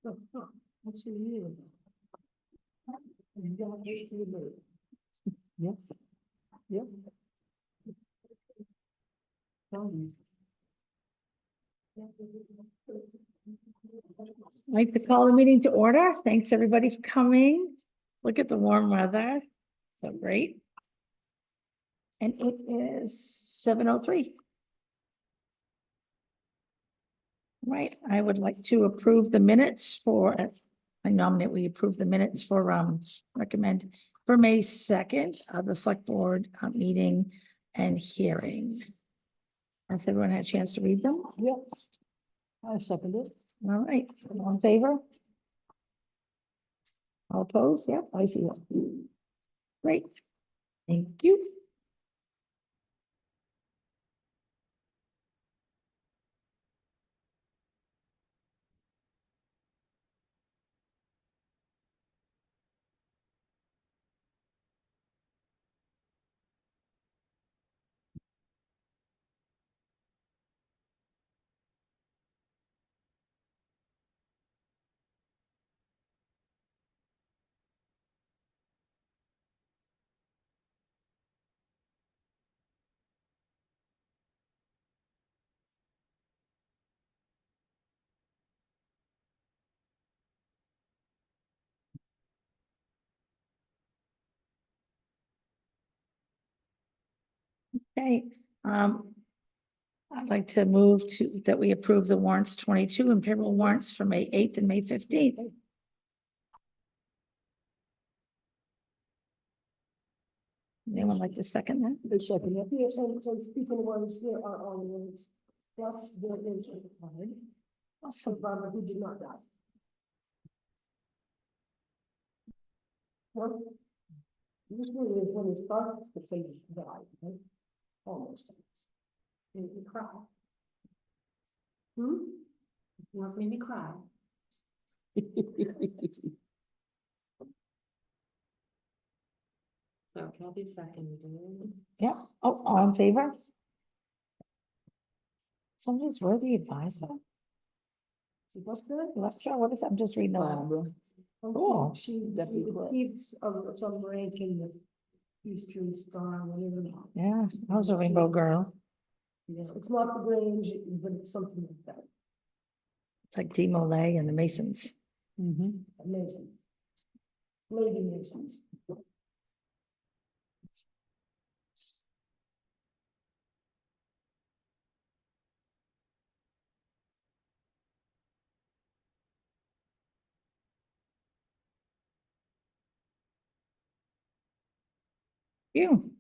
What's your name? Yes. Yep. I'd like to call the meeting to order. Thanks, everybody, for coming. Look at the warm weather. So great. And it is 7:03. Right, I would like to approve the minutes I nominate we approve the minutes for, recommend for May 2nd, the select board meeting and hearing. Has everyone had a chance to read them? Yep. I second it. All right, all in favor? All opposed? Yep, I see it. Great. Thank you. Okay, I'd like to move that we approve the warrants 22 and payroll warrants for May 8th and May 15th. Anyone like to second that? The second, yes, and speaking of ones, here are all the ones. Plus, there is a card. Awesome. Survivor who did not die. Well, usually when it starts, it says die, because almost dies. Made me cry. You almost made me cry. So Kathy seconded. Yeah. Oh, all in favor? Somebody's worthy advisor. So what's that? Left show, what is that? I'm just reading aloud. Cool. She keeps some rank in the Eastern Star, whatever. Yeah, I was a rainbow girl. Yeah, it's not the Grange, but it's something like that. It's like Dee Molay and the Masons. Amazing. Lady Masons. You.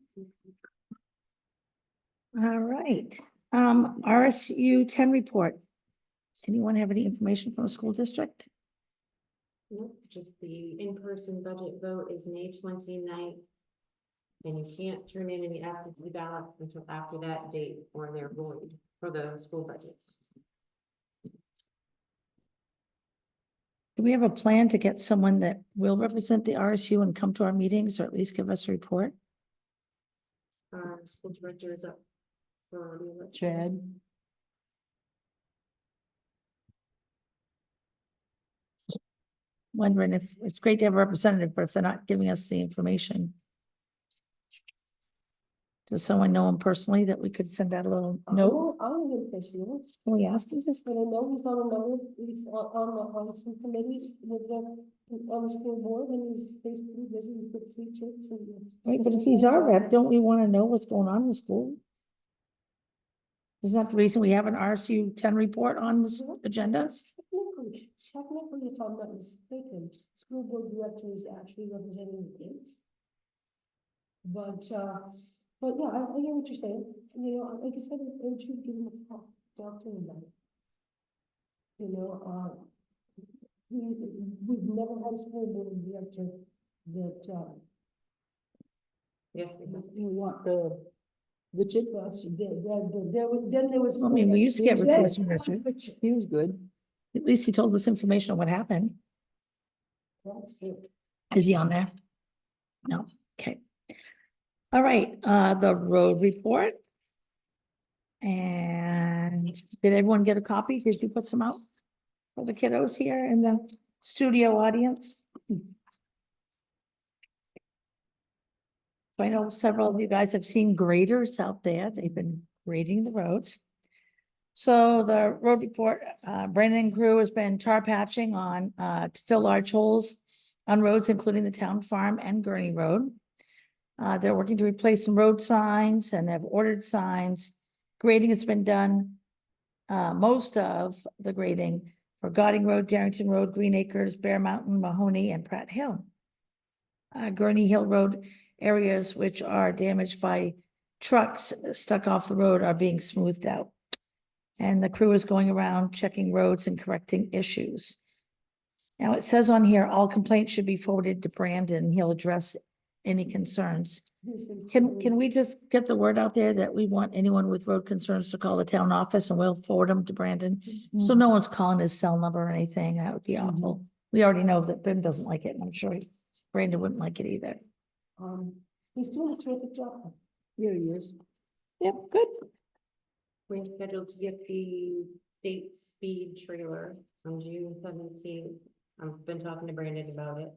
All right, RSU 10 report. Anyone have any information from the school district? Nope, just the in-person budget vote is May 29th. And you can't turn in any absentee ballots until after that date or they're void for the school budget. Do we have a plan to get someone that will represent the RSU and come to our meetings, or at least give us a report? Our school director is up for the election. Chad. Wondering if it's great to have a representative, but if they're not giving us the information. Does someone know him personally that we could send out a little note? I don't know if they know. Can we ask him just? But I know he's on a number, he's on some committees with on the school board, and he's pretty busy, he's got 3 kids and. Right, but if he's our rep, don't we want to know what's going on in the school? Isn't that the reason we have an RSU 10 report on this agenda? Technically, if I'm not mistaken, school board director is actually representing the kids. But yeah, I hear what you're saying, you know, like I said, I would give him a call, talk to him about it. You know, we've never had a school board director that, Yes, we have. you want the chick, then there was. I mean, we used to get reports from Richard. He was good. At least he told us information on what happened. That's good. Is he on there? No, okay. All right, the road report. And did everyone get a copy? Did you put some out? for the kiddos here in the studio audience? So I know several of you guys have seen graders out there. They've been grading the roads. So the road report, Brandon and crew has been tar patching on, to fill large holes on roads, including the town farm and Gurney Road. They're working to replace some road signs and have ordered signs. Grading has been done. Most of the grading for Gauding Road, Darrington Road, Green Acres, Bear Mountain, Mahoney, and Pratt Hill. Gurney Hill Road areas which are damaged by trucks stuck off the road are being smoothed out. And the crew is going around checking roads and correcting issues. Now, it says on here, all complaints should be forwarded to Brandon. He'll address any concerns. Can we just get the word out there that we want anyone with road concerns to call the town office and we'll forward them to Brandon? So no one's calling his cell number or anything. That would be awful. We already know that Ben doesn't like it, and I'm sure Brandon wouldn't like it either. He's doing a terrific job. Here he is. Yep, good. We're scheduled to get the state speed trailer on June 17th. I've been talking to Brandon about it,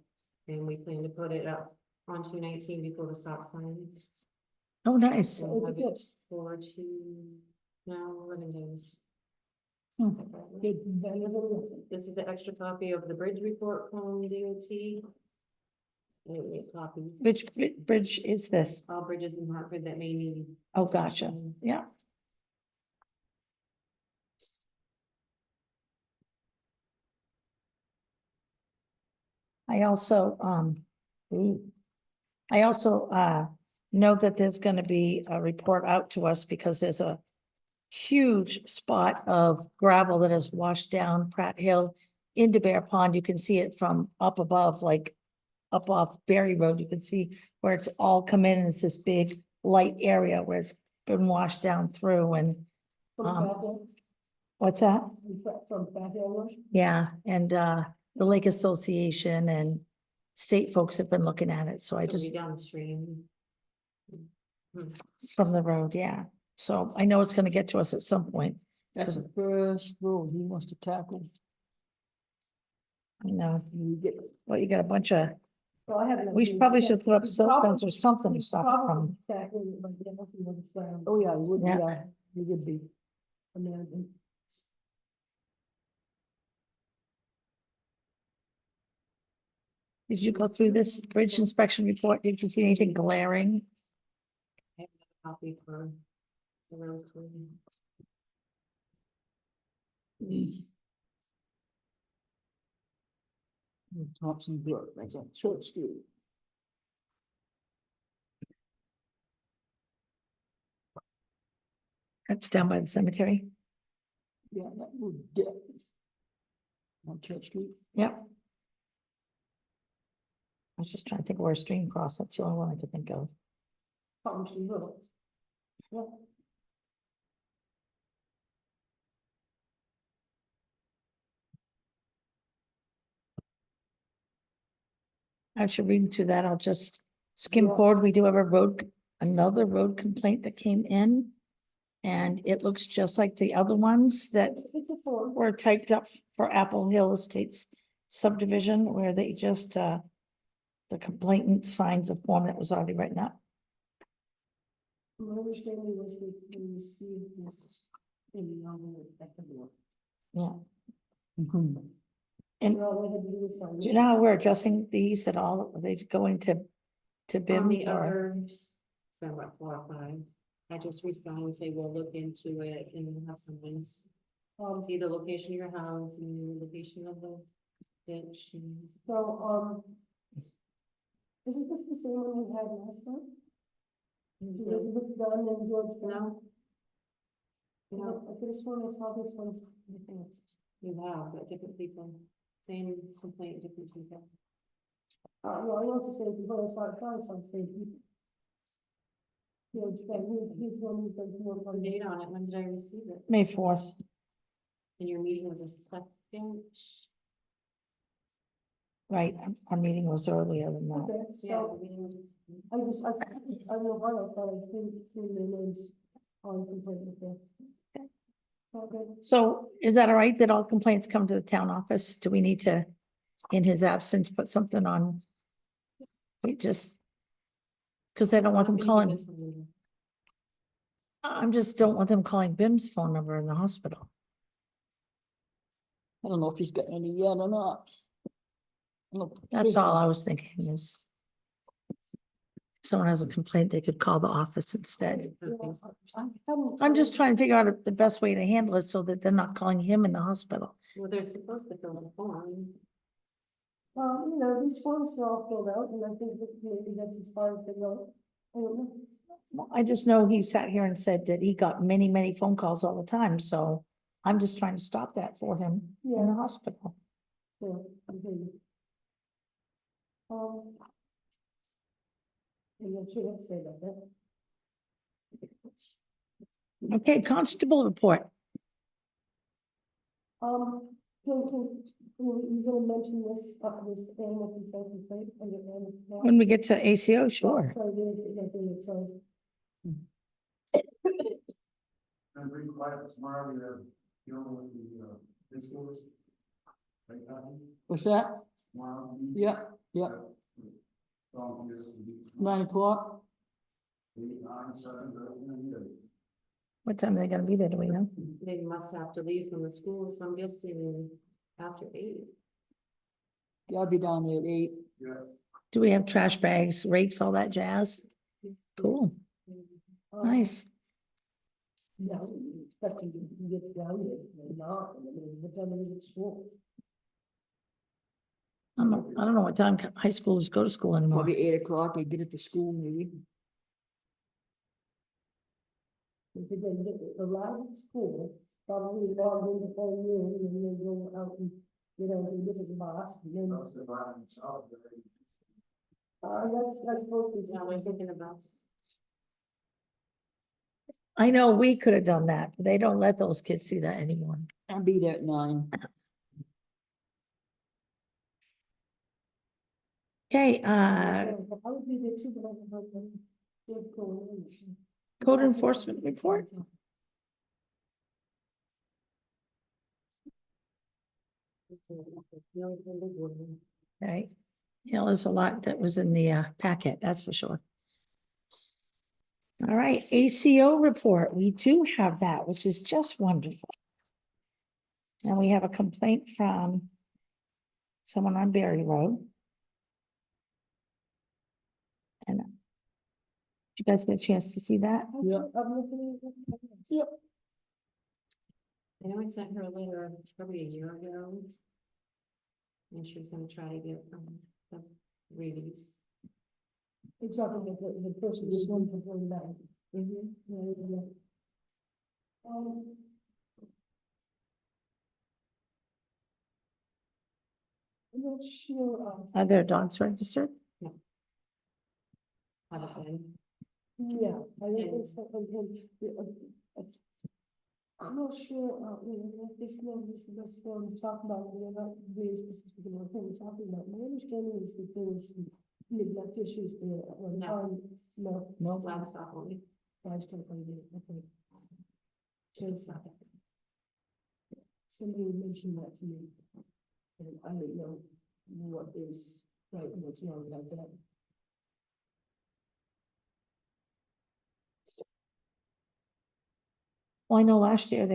and we plan to put it up on 219 before the stop signs. Oh, nice. So we'll have it for 11 days. This is the extra copy of the bridge report from DOT. And we get copies. Which bridge is this? All bridges in Hartford that may need. Oh, gotcha. Yeah. I also, know that there's gonna be a report out to us because there's a huge spot of gravel that has washed down Pratt Hill into Bear Pond. You can see it from up above, like up off Berry Road. You can see where it's all come in, and it's this big light area where it's been washed down through. And what's that? Yeah, and the Lake Association and state folks have been looking at it, so I just, Downstream. from the road, yeah. So I know it's gonna get to us at some point. That's the first road he wants to tackle. I know, You get, well, you got a bunch of, Well, I haven't. we probably should put up silt fence or something to stop it from. oh yeah, it would, Yeah. yeah, it would be. Did you go through this bridge inspection report? Did you see anything glaring? I have another copy for the road crew. Thompson Brook, that's on Church Street. That's down by the cemetery. Yeah, that would dip. On Church Street. Yep. I was just trying to think where a stream crossed. That's the only one I could think of. I should read through that. I'll just skim Yeah. forward. We do have another road complaint that came in. And it looks just like the other ones that It's a form. were typed up for Apple Hill Estates subdivision, where they just, the complainant signed the form that was already written up. My understanding was that we received this in at the board. Yeah. Mhm. And So all I had to do was sign do you it. know how we're addressing these at all? Are they going to On BIM the or? others, it's been about 4 or 5. I just respond and say, we'll look into it and we'll have someone see the location of your house and the location of the ditch. And So, isn't this the same one we had last time? so, Elizabeth Dunn and George? Brown? no, I could have sworn I saw this one. you have, but different people, same complaint, different people. No, I want to say, before I saw it, I saw the same people. George, he's one who's been more The fun. date on it, when did I receive it? May 4th. And your meeting was a second? Right, our meeting was earlier than that. Okay, Yeah, so the meeting was. I don't know why I thought I couldn't see the names on complaint. Okay. Okay. So is that all right that all complaints come to the town office? Do we need to, in his absence, put something on? We just, because I don't want them calling, I'm just don't want them calling Bim's phone number in the hospital. I don't know if he's got any yet or not. No, That's all I was thinking is. If someone has a complaint, they could call the office instead. I'm just trying to figure out the best way to handle it so that they're not calling him in the hospital. Well, they're supposed to fill the form. You know, these forms are all filled out, and I think that maybe that's as far as they go. I don't know. Well, I just know he sat here and said that he got many, many phone calls all the time, so I'm just trying to stop that for him in the Yeah. hospital. Yeah, I hear you. And what you have to say about that? Okay, constable report. You gonna mention this, this animal control complaint under animal? control? When we get to ACO, Oh, sure. sorry, sorry. I'm pretty quiet tomorrow, we're dealing with the schools. Right, Kathy? What's that? Tomorrow. Yeah, yeah, So, 9 o'clock. 8, 9, 7, 8. What time are they gonna be there? Do we know? They must have to leave from the school, so I'm guessing after 8. Yeah, I'll be down there at 8. Yeah. Do we have trash bags, rakes, all that jazz? Cool, nice. Yeah, expecting to get down there, or not, I mean, what time is it school? I don't know what time high schoolers go to school anymore. Probably 8 o'clock, they get it to school maybe. If they're gonna get arrived at school, probably log in the whole room, and then they go out and, you know, they look at the boss, and then, That's the bottom itself, that's supposed to be. Now we're taking a bus. I know we could have done that, but they don't let those kids see that anymore. I'll be there at 9. Okay, I would be there too, but I don't know when they're going in. code enforcement report. Right, you know, there's a lot that was in the packet, that's for sure. All right, ACO report, we do have that, which is just wonderful. And we have a complaint from someone on Berry Road. And you guys get a chance to see that? Yeah. I'm looking at it. Yep. I know I sent her a letter probably a year ago. And she was gonna try to get, the release. It's talking about the person, this one complained about. Yeah. I'm not sure, Are their dogs registered? Have it been. yeah, I don't think so, I'm not sure, you know, like this form to talk about, we're not being specific about what we're talking about. My understanding is that there was some neglect issues there at one No. time. No. No. Livestock only. Livestock, okay. Just, Somebody mentioned that to me. And I don't know what is right and what's wrong about that. Well, I know last year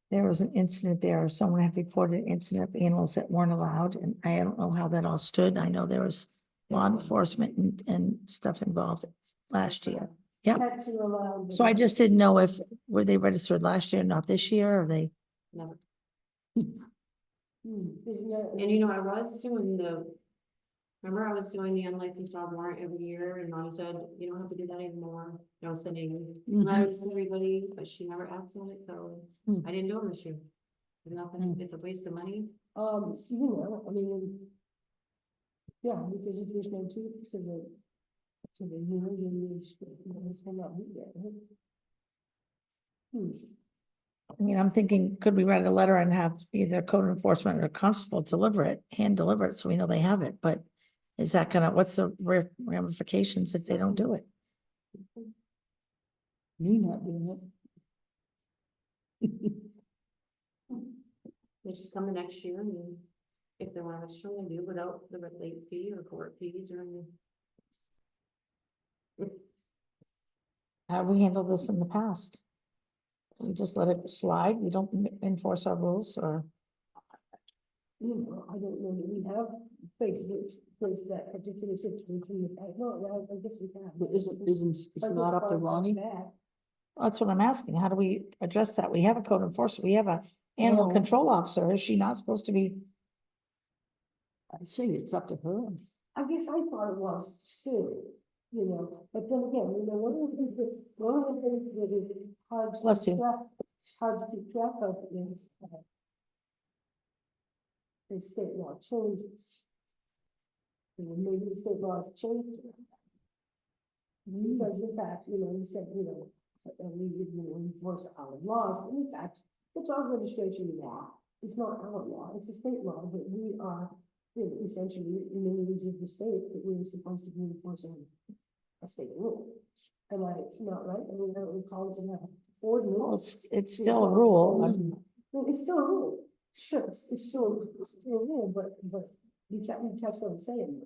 there was an incident there, someone had reported an incident of animals that weren't allowed, and I don't know how that all stood. I know there was law enforcement and stuff involved last year. Yeah. Pets are allowed. but So I not- just didn't know if, were they registered last year, not this year, or they, never. Isn't that? And you know, I was doing remember I was doing the unlicensed dog warrant every year and Mommy said, you don't have to do that anymore. I was sending letters to everybody, but she never acts on it, so I didn't do them this year. Nothing, it's a waste of money. You know, I mean. Yeah, because if there's no teeth to the unit, then this will not be there. Right? I mean, I'm thinking, could we write a letter and have either code enforcement or constable deliver it, hand deliver it, so we know they have it, but is that gonna, what's the ramifications if they don't do it? Me not doing it. They just come the next year and if they want to show them do without the late fee or court fees or anything. How we handled this in the past? We just let it slide, we don't enforce our rules, or, You know, I don't know that we have faced that particular situation in the past. No, I guess we have. But it's not up to Ronnie? that's what I'm asking, how do we address that? We have a code enforcer, we have a animal No. control officer, is she not supposed to be? I say it's up to her. I guess I thought it was too, you know, but then again, you know, one of the things that is hard to Bless you. keep track, hard to keep track of is the state law changes. You know, maybe the state laws changed. Because in fact, you know, you said, you know, we would, you know, enforce our laws, but in fact, the dog registration law is not our law, it's a state law that we are, you know, essentially, in many ways of the state, that we were supposed to be enforcing a state rule. Am I not right? I mean, I don't recall it in that Well, ordinance. it's still a rule. No, it's still a rule. Sure, it's still a rule, but you catch what I'm saying.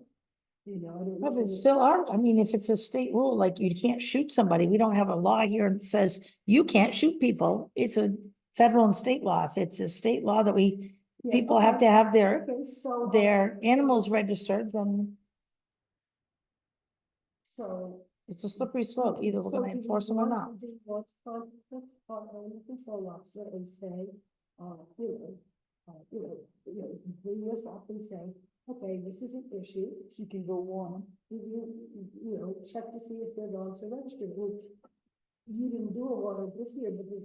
You know, I don't. But know. it's still our, I mean, if it's a state rule, like you can't shoot somebody, we don't have a law here that says you can't shoot people. It's a federal and state law. If it's a state law that Yeah, people have okay. to have their Okay, so. animals registered, then So. it's a slippery slope. Either we're gonna enforce them or not. Do you want to contact our animal control officer and say, bring this up and say, okay, this is an issue. She can go on. You know, check to see if their dogs are registered. Well, you didn't do a warrant this year, but the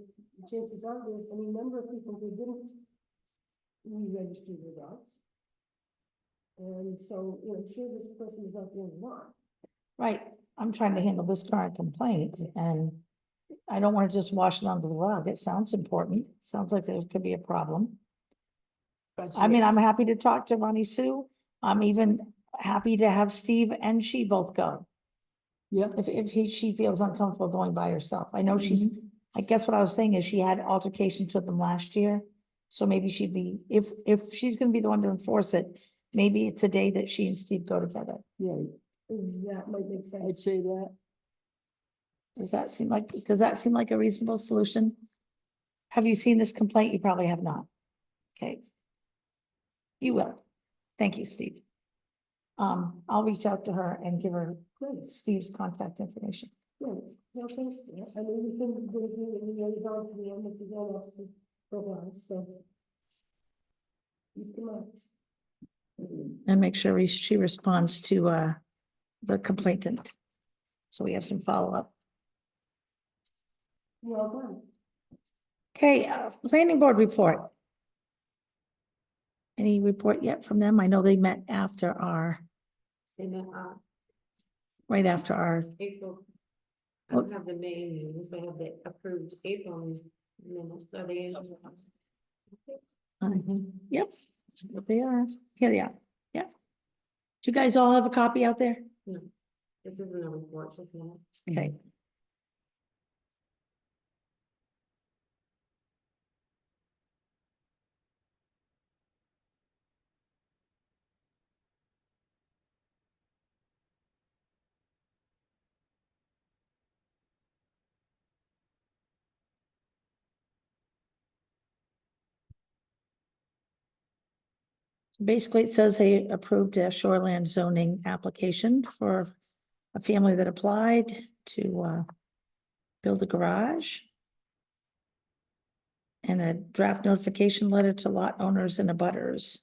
chances are there's any number of people who didn't re-register their dogs. And so, you know, I'm sure this person is not the only one. Right, I'm trying to handle this current complaint and I don't want to just wash it under the rug. It sounds important. Sounds like there could be a problem. I mean, I'm happy to talk to Ronnie Sue. I'm even happy to have Steve and she both go. Yeah. If she feels uncomfortable going by herself. I know she's, I guess what I was saying is she had altercations with them last year. So maybe she'd be, if she's gonna be the one to enforce it, maybe it's a day that she and Steve go together. Yeah, That might make sense. I'd say that. Does that seem like a reasonable solution? Have you seen this complaint? You probably have not. Okay. You will. Thank you, Steve. I'll reach out to her and give her Steve's contact information. Right, no, thanks, yeah, I mean, we can, we liaison to the end of the officer programs, so. You can, And make sure she responds to the complainant. So we have some follow-up. well done. Okay, planning board report. Any report yet from them? I know they met after They met, right after our, April. I don't have the May meetings, I have the approved April minutes, are they in? yep, they are, here they are, yeah. Do you guys all have a copy out there? No, this isn't a report, just minutes. Okay. Basically, it says they approved a shoreland zoning application for a family that applied to build a garage. And a draft notification letter to lot owners and abutters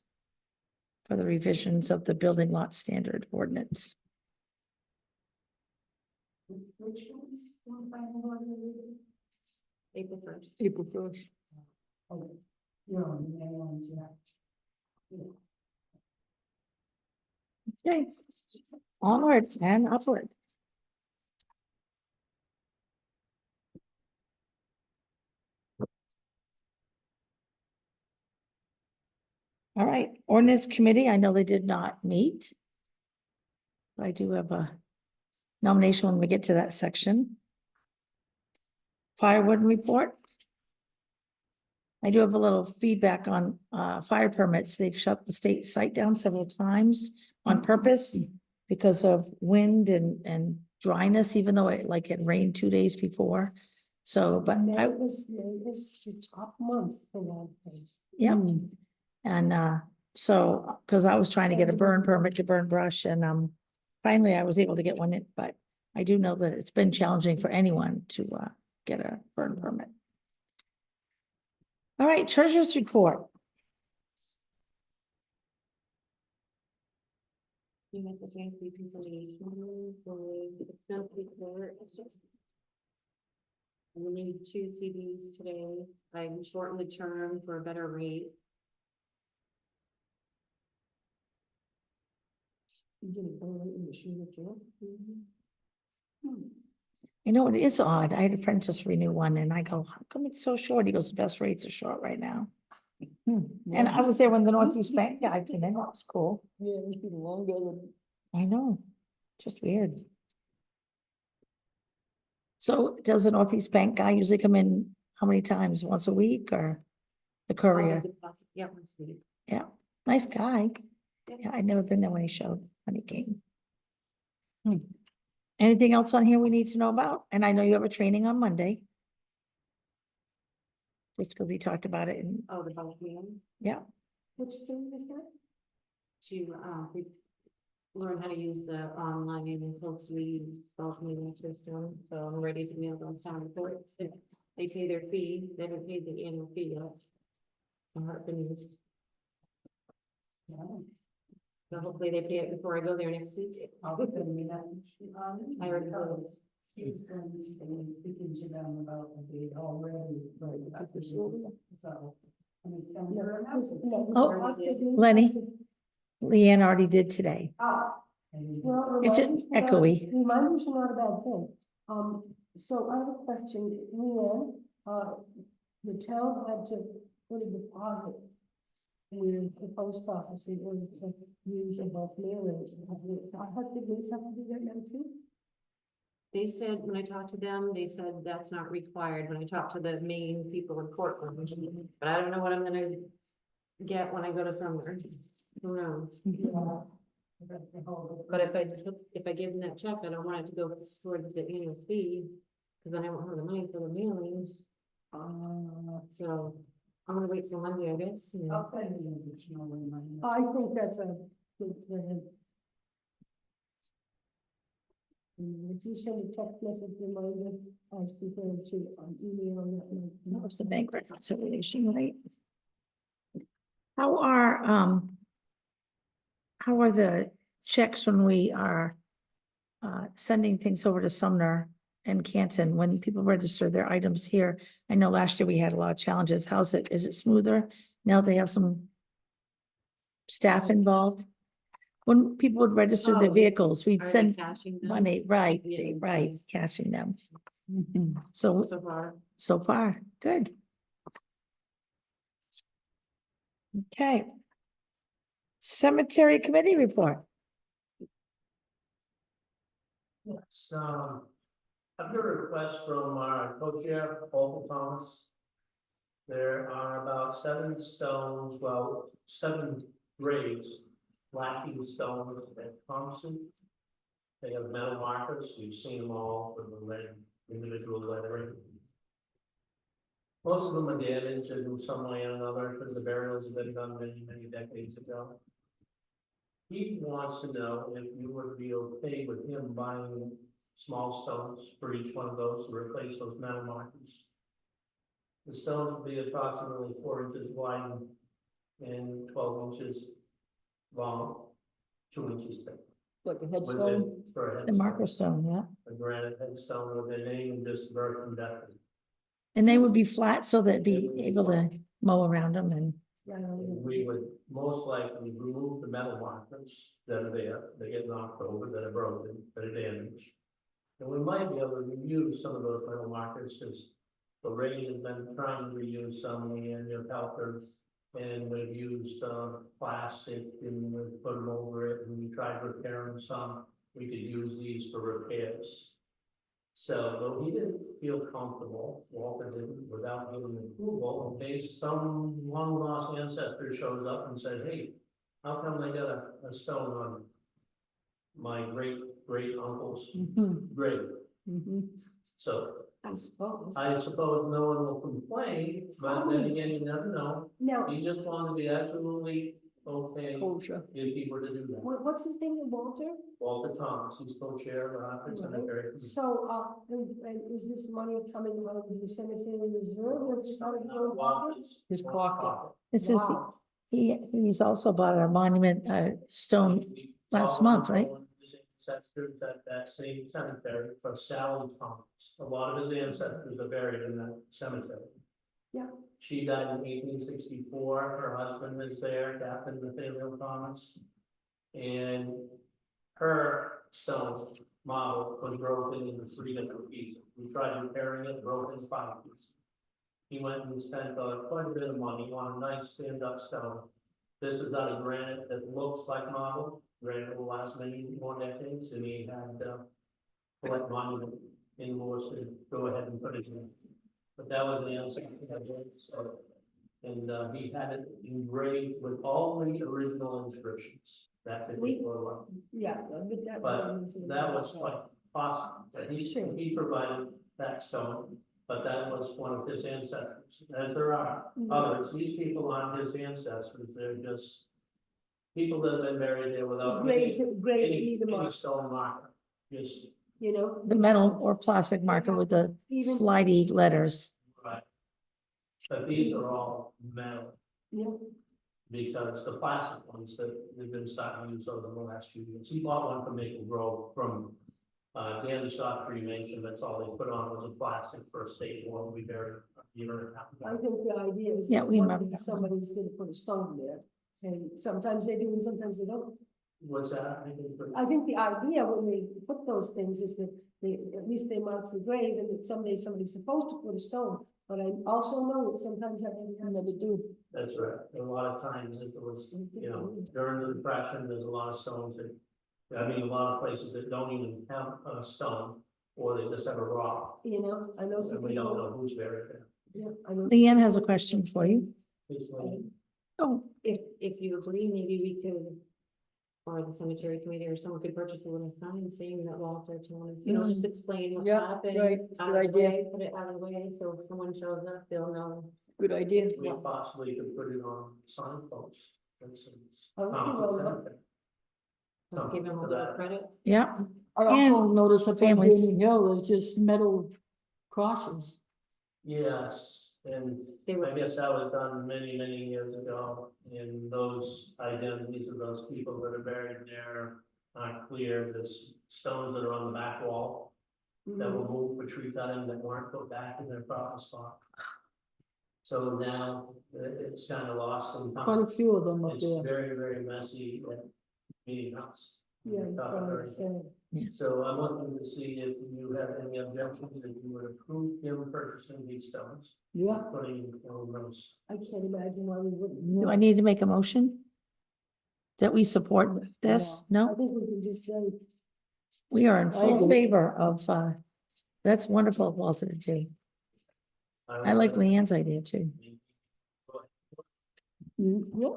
for the revisions of the building lot standard ordinance. Which ones? Don't find the one that April 1st. April 1st. oh, you're on the main ones, yeah. Okay, onward and upward. All right, ordinance committee, I know they did not meet. But I do have a nomination when we get to that section. Firewood report. I do have a little feedback on fire permits. They've shut the state site down several times on purpose because of wind and dryness, even though it like it rained 2 days before. So, but May I, was the top month for that place. yeah. And so, because I was trying to get a burn permit to burn brush and finally I was able to get one in, but I do know that it's been challenging for anyone to get a burn permit. All right, treasurer's report. You have the bank reconciliation, so expense report. We need 2 CDs today. I shortened the term for a better rate. You get a bullet in the shoe at your. You know, it is odd. I had a friend just renew one and I go, how come it's so short? He goes, the best rates are short right now. And I was there when the Northeast Bank guy came in. That was cool. Yeah, it's been longer than. I know, just weird. So does the Northeast Bank guy usually come in how many times? Once a week or the courier? Yeah, once a week. Yeah, nice guy. Yeah, I'd never been there when he showed, when he came. Anything else on here we need to know about? And I know you have a training on Monday. Just because we talked about it and, Oh, the bulk meeting yeah, Which thing is that? to learn how to use the online and closely bulk meeting system. So I'm ready to mail those town reports. If they pay their fee, they haven't paid the annual fee yet. So hopefully they pay it before I go there next week. I already closed. She's going to be speaking to them about the date already, but about the so. Let me send her a message. Oh, Lenny. Leanne already did today. Well, It's just echoey. Reminders are not a bad thing. So I have a question, Leanne, the town had to put a deposit with the post office in order to use a bulk mailing. I have to do something right now too. They said, when I talked to them, they said that's not required when I talked to the main people in Portland. But I don't know what I'm gonna get when I go to Sumner. Who knows? But if I give them that check, I don't want it to go towards the annual fee, because then I won't have the money for the mailing. So I'm gonna wait till Monday, I guess. I'll send you an additional reminder. I think that's a good plan. Would you send a text message reminder as compared to email on that night? That was the bank reconciliation, right? How are the checks when we are sending things over to Sumner and Canton, when people register their items here? I know last year we had a lot of challenges. How's it? Is it smoother? Now they have some staff involved? When people would register their Oh, vehicles, we'd Are they send cashing them? money, right, Yeah. right, cashing them. So, So far, so far, good. Okay. Cemetery committee report. Yes, I've got a request from our co-chair, Paul Thomas. There are about 7 stones, well, 7 graves, lacking stones at Thompson. They have metal markers, you've seen them all with the lead, individual lettering. Most of them are damaged in some way or another, because the burials have been done many, many decades ago. He wants to know if you would be okay with him buying small stones for each one of those to replace those metal markers. The stones would be approximately 4 inches wide and 12 inches long, 2 inches thick. Like a With headstone. it for a The headstone, marker stone, yeah. a granite headstone with their name and just birth and death. And they would be flat so that be able to mow around them and, And we would most likely remove the metal markers that are there, they get knocked over, that are broken, that are damaged. And we might be able to reuse some of those metal markers, because the rain has been trying to reuse some in your pelter. And we've used plastic and we've put them over it, and we tried repairing some. We could use these for repairs. So, though he didn't feel comfortable, Walter didn't, without giving approval, in case some long lost ancestor shows up and said, hey, how come they got a stone on my great uncle's Mhm, grave? mhm. So I suppose. I suppose no one will complain, but then again, you never know. Now, He just wanted to be absolutely okay Kosher. if he were to do that. what's his name, Walter? Walter Thomas, he's co-chair of the Hartford Cemetery. So, and is this money coming out of the cemetery reserve, or is this out of his own pocket? Walter's His own pocket. This is, Wow. he's also bought a monument, stone last month, right? Ancestors at that same cemetery for Sally Thomas. A lot of his ancestors are buried in that cemetery. Yeah. She died in 1864. Her husband is there, Captain Nathaniel Thomas. And her stone model was broken into 3 different pieces. We tried repairing it, broke in 5 pieces. He went and spent quite a bit of money on a nice stand-up stone. This is out of granite that looks like marble. Granite will last many more decades, and he had collect monument in Morris to go ahead and put it in. But that was the answer. So, and he had it engraved with all the original inscriptions. That particular one. Yeah, but that. But that was quite awesome. That he provided that stone, but that was one of his ancestors. As there are others, these people aren't his ancestors, they're just people that have been buried there without Graves, graves any need the mark, stone marker. Just, you know? The metal or plastic marker with the Even- slidey letters. right. But these are all metal, Yeah, because the plastic ones that they've been starting to use those in the last few years. He bought one from Maple Grove from Danny Stock Cremation. That's all they put on was a plastic for a state war we buried a year and a half I ago. think the idea is. Yeah, that we one remember day that one. somebody's gonna put a stone there, and sometimes they do and sometimes they don't. What's that? I think it's- I think the idea when they put those things is that they, at least they mark the grave, and that someday somebody's supposed to put a stone. But I also know that sometimes that doesn't happen. Never do. That's right. A lot of times if it was, you know, during the Depression, there's a lot of stones that, I mean, a lot of places that don't even have a stone, or they just have a rock, You know, I know some and we don't people, know who's buried there. yeah, I know. Leanne has a question for you. It's like, Oh, If you agree, maybe we could, or the cemetery committee or someone could purchase a little sign saying that Walter Thomas, you know, just explain what Yeah, happened. right, Out good of the idea. way, put it out of the way, so if someone shows up, they'll know. Good idea. we possibly could put it on signposts, for instance. Okay, well, Let's give them a little credit. yeah, I also And noticed up on families. Gaming Hill, there's just metal crosses. Yes, and They I were, guess that was done many, many years ago, and those identities of those people that are buried there aren't clear. There's stones that are on the back wall that were moved for tree cutting that weren't put back in their proper spot. So now it's kind of lost in Quite a time. few of them up It's there. very, very messy at meeting house. yeah, Tough, so very- it's, So I'm looking to see if you have any objections, if you would approve him purchasing these stones. Yeah. Putting on those. I can't imagine why we wouldn't. do I need to make a motion? That we support this? I No, think we can just say, we are in I full agree. favor of, that's wonderful, Walter, to do. I like Leanne's idea too. Yeah.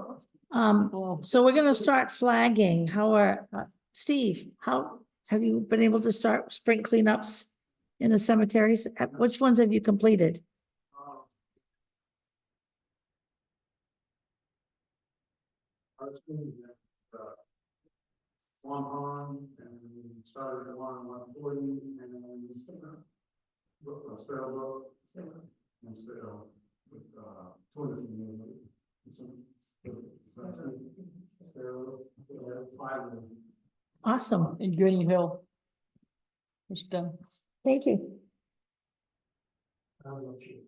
Oh, So we're gonna start flagging. How are, Steve, how, have you been able to start spring cleanups in the cemeteries? Which ones have you completed? I was thinking that, Swan Pond, and started at 140, and then, Sparrow Brook, and Sparrow, with, 200. Sparrow, 5 of them. Awesome, in Green Hill. It's done. thank you. How about you?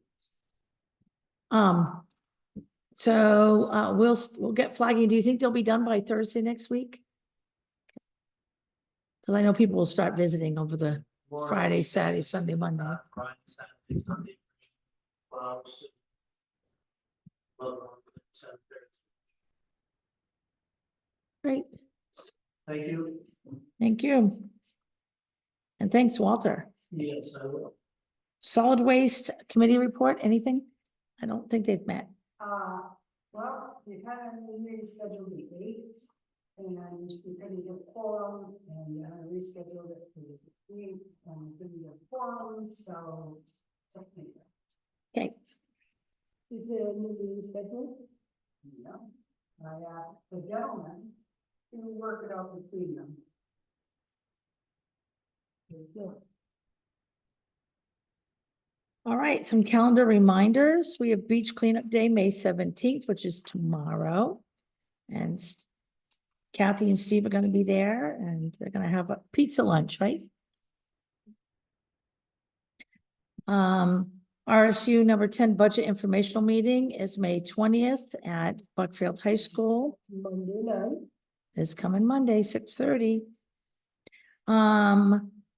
So, we'll get flagging. Do you think they'll be done by Thursday next week? Cause I know people will start visiting over the Friday, Saturday, Sunday, Monday. Friday, Saturday, Sunday. Great, Thank you. thank you. And thanks, Walter. Yes, I will. Solid Waste Committee report, anything? I don't think they've met. Well, we've had a meeting scheduled the eighth, and we couldn't get quorum, and rescheduled it for the 15th, and we couldn't get quorum, so something. Okay, Is there a meeting scheduled? Yeah, I asked the gentleman to work it out between them. No. all right, some calendar reminders. We have beach cleanup day, May 17th, which is tomorrow. And Kathy and Steve are gonna be there and they're gonna have a pizza lunch, right? RSU number 10 budget informational meeting is May 20th at Buckfield High School. Monday night. This coming Monday, 6:30.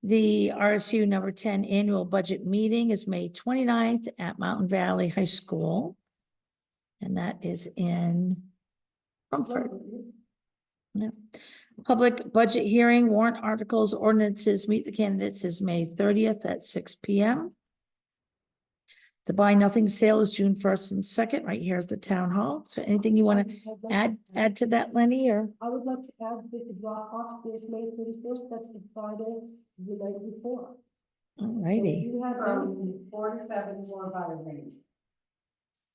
The RSU number 10 annual budget meeting is May 29th at Mountain Valley High School. And that is in Rumford. Yeah. Public budget hearing, warrant articles, ordinances, meet the candidates is May 30th at 6 p.m. The buy nothing sale is June 1st and 2nd, right here at the town hall. So anything you want to add to that, Lenny, or? I would like to add that the drop off is May 31st, that's the Friday, the night before. All So righty, you have From 4 to 7 more by range.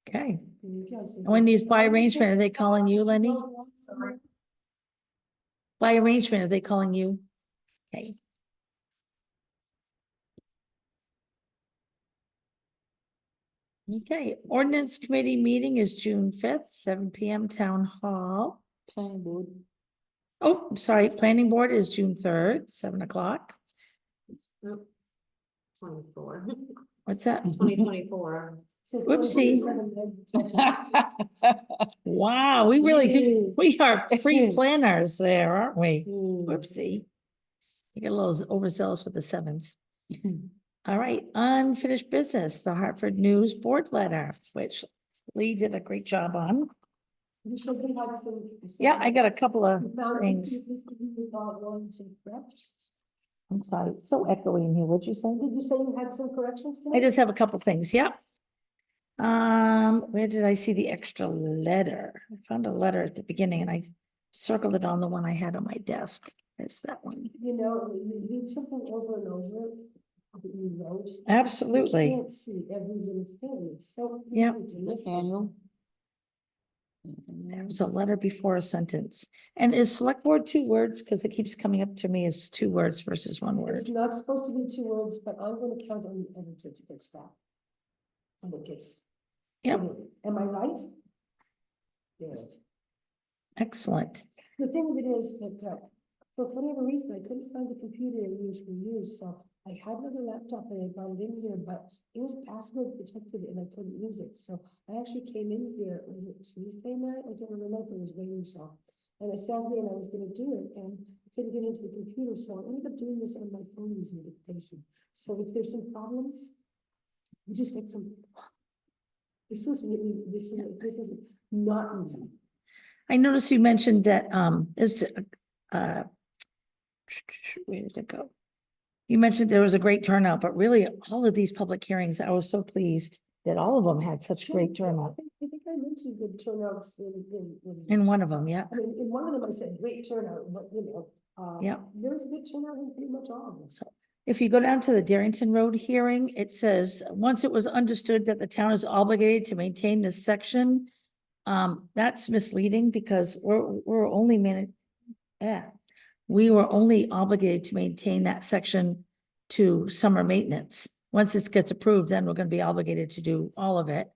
okay. any. And when these by arrangement, are they calling you, Lenny? By arrangement, are they calling you? Okay. Okay, ordinance committee meeting is June 5th, 7 p.m. Town Hall. Planning board. Oh, I'm sorry, planning board is June 3rd, 7 o'clock. 24. What's that? 2024. Whoopsie. Wow, we really do, we are pre-planners there, aren't we? Whoopsie. You get a little overzealous with the sevens. All right, unfinished business, the Hartford News board letter, which Lee did a great job on. You said you had some. Yeah, I got a couple of You found some things. pieces that you thought wanted to correct? I'm sorry, it's so echoey in here. What'd you say? Did you say you had some corrections I tonight? just have a couple things, yeah. Where did I see the extra letter? I found a letter at the beginning and I circled it on the one I had on my desk. There's that one. You know, you read something over and over, that you wrote. You Absolutely. can't see every little thing, it's so. Yep. easy to Is miss it annual? There was a letter before a sentence. And is select board 2 words? Because it keeps coming up to me as 2 words versus 1 word. It's not supposed to be 2 words, but I'm gonna count on the editor to fix that. In the case. Yep. Am I right? Good. Excellent. The thing of it is that, for whatever reason, I couldn't find the computer I usually use, so I had another laptop and I got it in here, but it was password protected and I couldn't use it, so I actually came in here, was it Tuesday night? I can't remember if it was raining, so. And I sat here and I was gonna do it, and I couldn't get into the computer, so I ended up doing this on my phone using dictation. So if there's some problems, you just fix them. This was not easy. I noticed you mentioned that, where did it go? You mentioned there was a great turnout, but really all of these public hearings, I was so pleased that all of them had such great turnout. I think I mentioned good turnouts In one of them, yeah. I mean, in one of them I said great turnout, but you know, Yeah. there was a good turnout in pretty much all of them. So if you go down to the Darrington Road hearing, it says, once it was understood that the town is obligated to maintain this section, that's misleading because we're only we were only obligated to maintain that section to summer maintenance. Once this gets approved, then we're gonna be obligated to do all of it.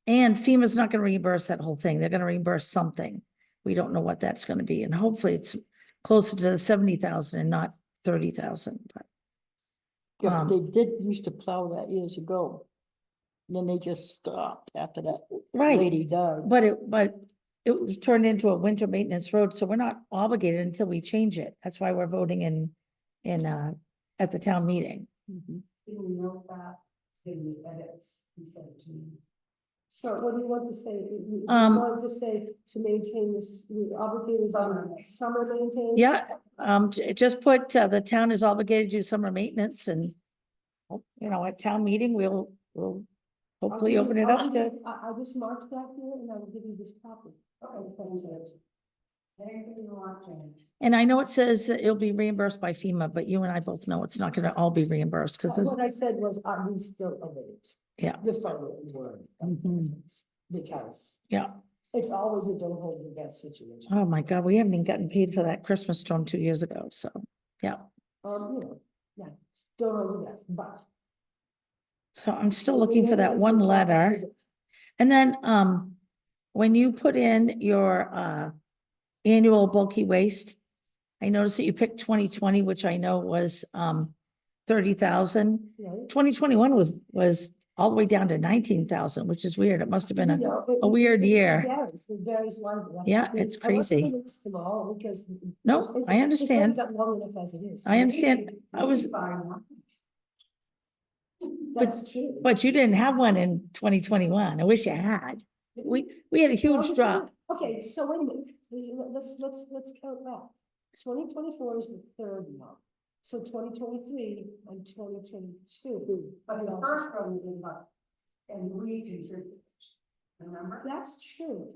And FEMA's not gonna reimburse that whole thing. They're gonna reimburse something. We don't know what that's gonna be, and hopefully it's closer to the 70,000 and not 30,000, but. Yeah, but they did used to plow that years ago. Then they just stopped after that Right, lady died. but it was turned into a winter maintenance road, so we're not obligated until we change it. That's why we're voting at the town meeting. Mhm. Didn't know that in the edits, he said to me. So what do you want to say? You just Um, wanted to say to maintain this, we're obligated Summer. to summer maintain? Yeah, just put, the town is obligated to do summer maintenance and you know, at town meeting, we'll I'll hopefully give you- open it I'll up give to, you- I just marked that here and I will give you this copy. Okay, That's thank it. you. Anything you want, Jane? and I know it says that it'll be reimbursed by FEMA, but you and I both know it's not gonna all be reimbursed, because this, What I said was, we still await yeah, the final word of Mhm. benefits, because yeah. it's always a don't hold your breath situation. Oh my God, we haven't even gotten paid for that Christmas storm 2 years ago, so, yeah. You know, yeah, don't hold your breath, but. So I'm still looking for that one letter. And then, when you put in your, annual bulky waste, I noticed that you picked 2020, which I know was, 30,000. Right? 2021 was all the way down to 19,000, which is weird. It must have been You know, a weird year. It varies widely. Yeah, I mean, it's I wasn't crazy. gonna list them all because. No, it's- I understand. It's already got long enough as it is. I understand. I was, That's true. but you didn't have one in 2021. I wish you had. We had a Well, huge this is drop. it. Okay, so wait a minute, let's count back. 2024 is the third one. So 2023 and 2022. But the first one was in Buck, and we contributed. Remember? That's true.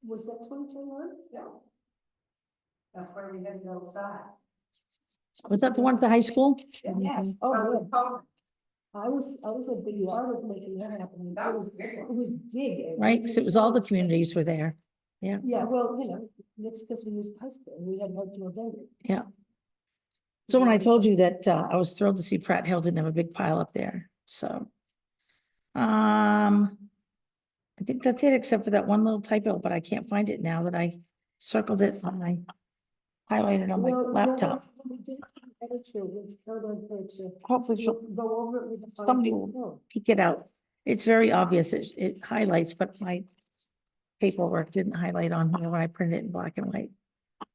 Was that 2021? Yeah. That's where we had to go outside. Was that the one at the high school? Yes, Oh, oh, the COVID. I was a big part of making that happen. That was a big It one. was big. Right, because it was all the So- communities were there. Yeah, Yeah, well, you know, it's because we used high school, and we had help to a vendor. yeah. So when I told you that, I was thrilled to see Pratt Hill didn't have a big pile up there, so. I think that's it, except for that one little typo, but I can't find it now that I circled it on my, highlighted on my Well, laptop. when we get to the editor, let's count on her to Hopefully she'll go over it with the. fine Somebody tooth will- comb. peek it out. It's very obvious. It highlights, but my paperwork didn't highlight on here when I printed it in black and white.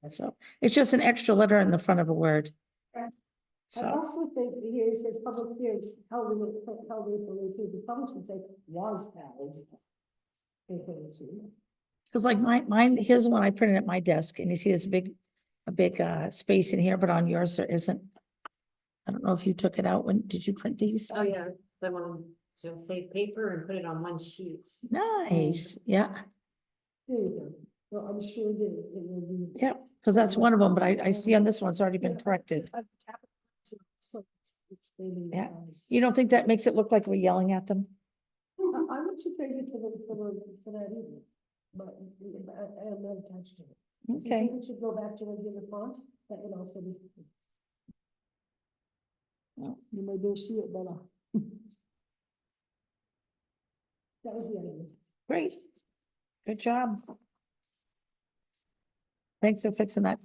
So it's just an extra letter in the front of a word. I So, also think here it says public hearings held in April 18th, the public should say was held. April 18th. because like mine, here's the one I printed at my desk, and you see this a big space in here, but on yours there isn't. I don't know if you took it out. Did you print these? Oh, yeah, I want to save paper and put it on one sheet. Nice, yeah, There you go. Well, I'm sure that it will be. yeah, because that's one of them, but I see on this one, it's already been corrected. So it's maybe Yeah. size. You don't think that makes it look like we're yelling at them? I'm not too crazy for that either, but I am not attached to it. If you Okay, think we should go back to regular font, that would also be. You may do see it better. That was the idea. great. Good job. Thanks for fixing that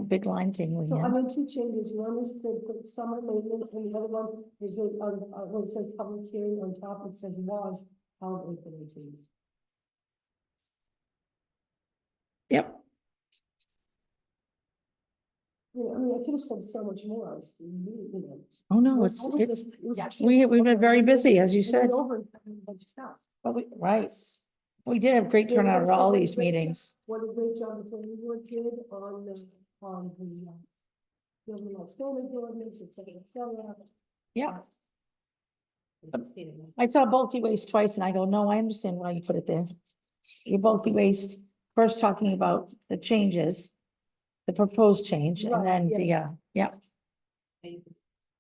big line thing. So I made two changes. One is to put summer maintenance and the other one is when it says public hearing on top, it says was held April 18th. Yep, You know, I mean, I could have said so much more. I was really, you know. oh no, It was actually. we've been very busy, as you I said, went over and cut a bunch of stuff. but right. We did have great turnout at all these meetings. What a great job the planning board did on the, building out standard ordinance, et cetera. Yeah, I've seen it. I saw bulky waste twice and I go, no, I understand why you put it there. Your bulky waste, first talking about the changes, the proposed change, and Right, then yeah. I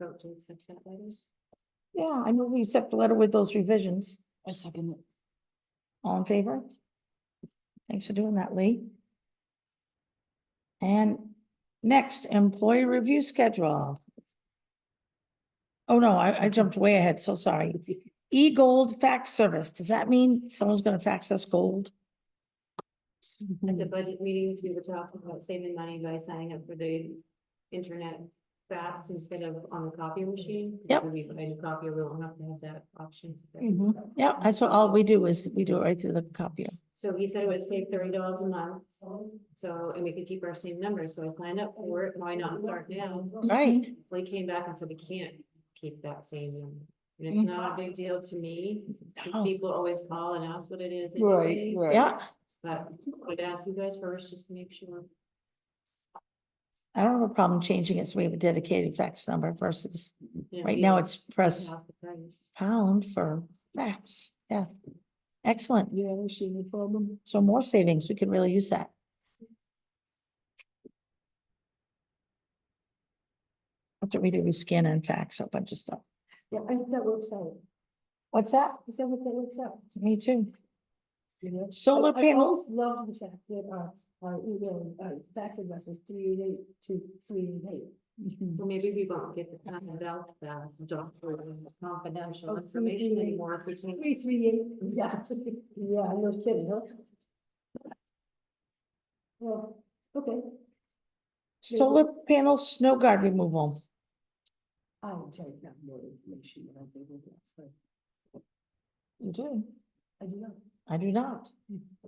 vote to accept that letter. Yeah, I move we accept the letter with those revisions. I second it. All in favor? Thanks for doing that, Lee. And next, employee review schedule. Oh, no, I jumped way ahead, so sorry. E-gold fax service, does that mean someone's gonna fax us gold? At the budget meetings, we were talking about saving money by signing up for the internet fax instead of on the copy machine. Yep. When we buy a copier, we won't have to have that option. Yeah, that's what all we do is we do it right through the copier. So he said it would save $30 a month, so, and we could keep our same number, so I signed up for it, why not start now? Right, Lee came back and said we can't keep that same number. And it's not a big deal to me, 'cause No. people always call and ask what it is. Right, anyway, right. yeah, But I'd ask you guys first, just to make sure. I don't have a problem changing it so we have a dedicated fax number versus, Yeah, right we now have it's press half the price. pound for fax. Yeah. Excellent. Yeah, I don't see any problem. So more savings, we could really use that. After we do, we scan and fax a bunch of stuff. Yeah, I think that works out. What's that? I said that works out, Me too. you know? Solar I panel, always loved the fact that our email, fax address was 388-2388. Well, maybe we won't get the kind of out that doctor confidential Oh, information 338. anymore if we can't. 338, yeah, yeah, no kidding, huh? Well, okay, solar panel snow guard removal. I don't have more information than I think we'll get, so You do? I do not. I do not.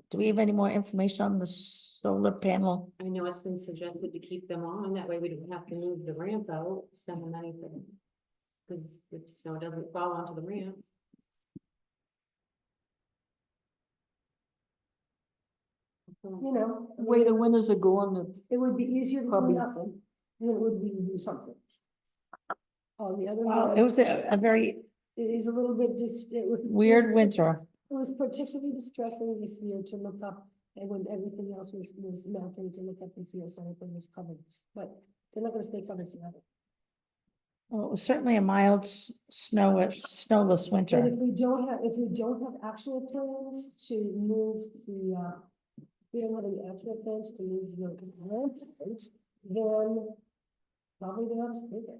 Do we have any more information on the solar panel? I know it's been suggested to keep them on, that way we don't have to move the ramp out, spend the money for them. Cause if snow doesn't fall onto the ramp. You know, The way the winters are going, it would be easier to do Probably- nothing than it would be to do something. On the other Wow, hand, it was a very it is a little bit weird winter. It was particularly distressing this year to look up, and when everything else was melting, to look up and see if something was covered, but they're not gonna stay covered forever. Well, it was certainly a mild snowless And winter. if we don't have actual plans to move we don't have any actual plans to move the ramp, then probably they ought to stay there.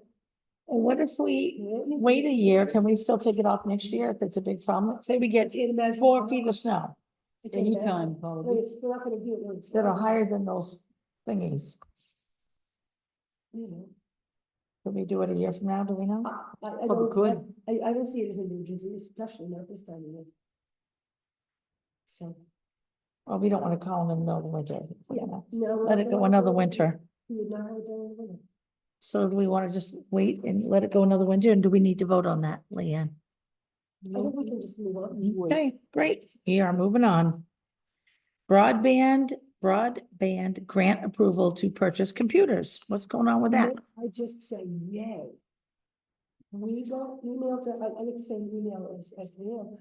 Well, what if we wait a year? Can we still take it off next year if it's a big problem? Say we get Can't imagine 4 feet of snow I can't imagine. anytime probably. We're not gonna do it when it's. that are higher than those thingies. You know. Could we do it a year from now? Do we know? I Probably don't, could. I don't see it as an emergency, especially not this time of year. So, Well, we don't want to call them in the middle of the winter. yeah, no. we're Let not it go gonna- another winter. We would not have it done in the winter. So do we want to just wait and let it go another winter? And do we need to vote on that, Leanne? I think we can just move on. Wait. Okay, great. We are moving on. Broadband grant approval to purchase computers. What's going on with that? I just say yay. We got emailed, I get the same email as Leanne,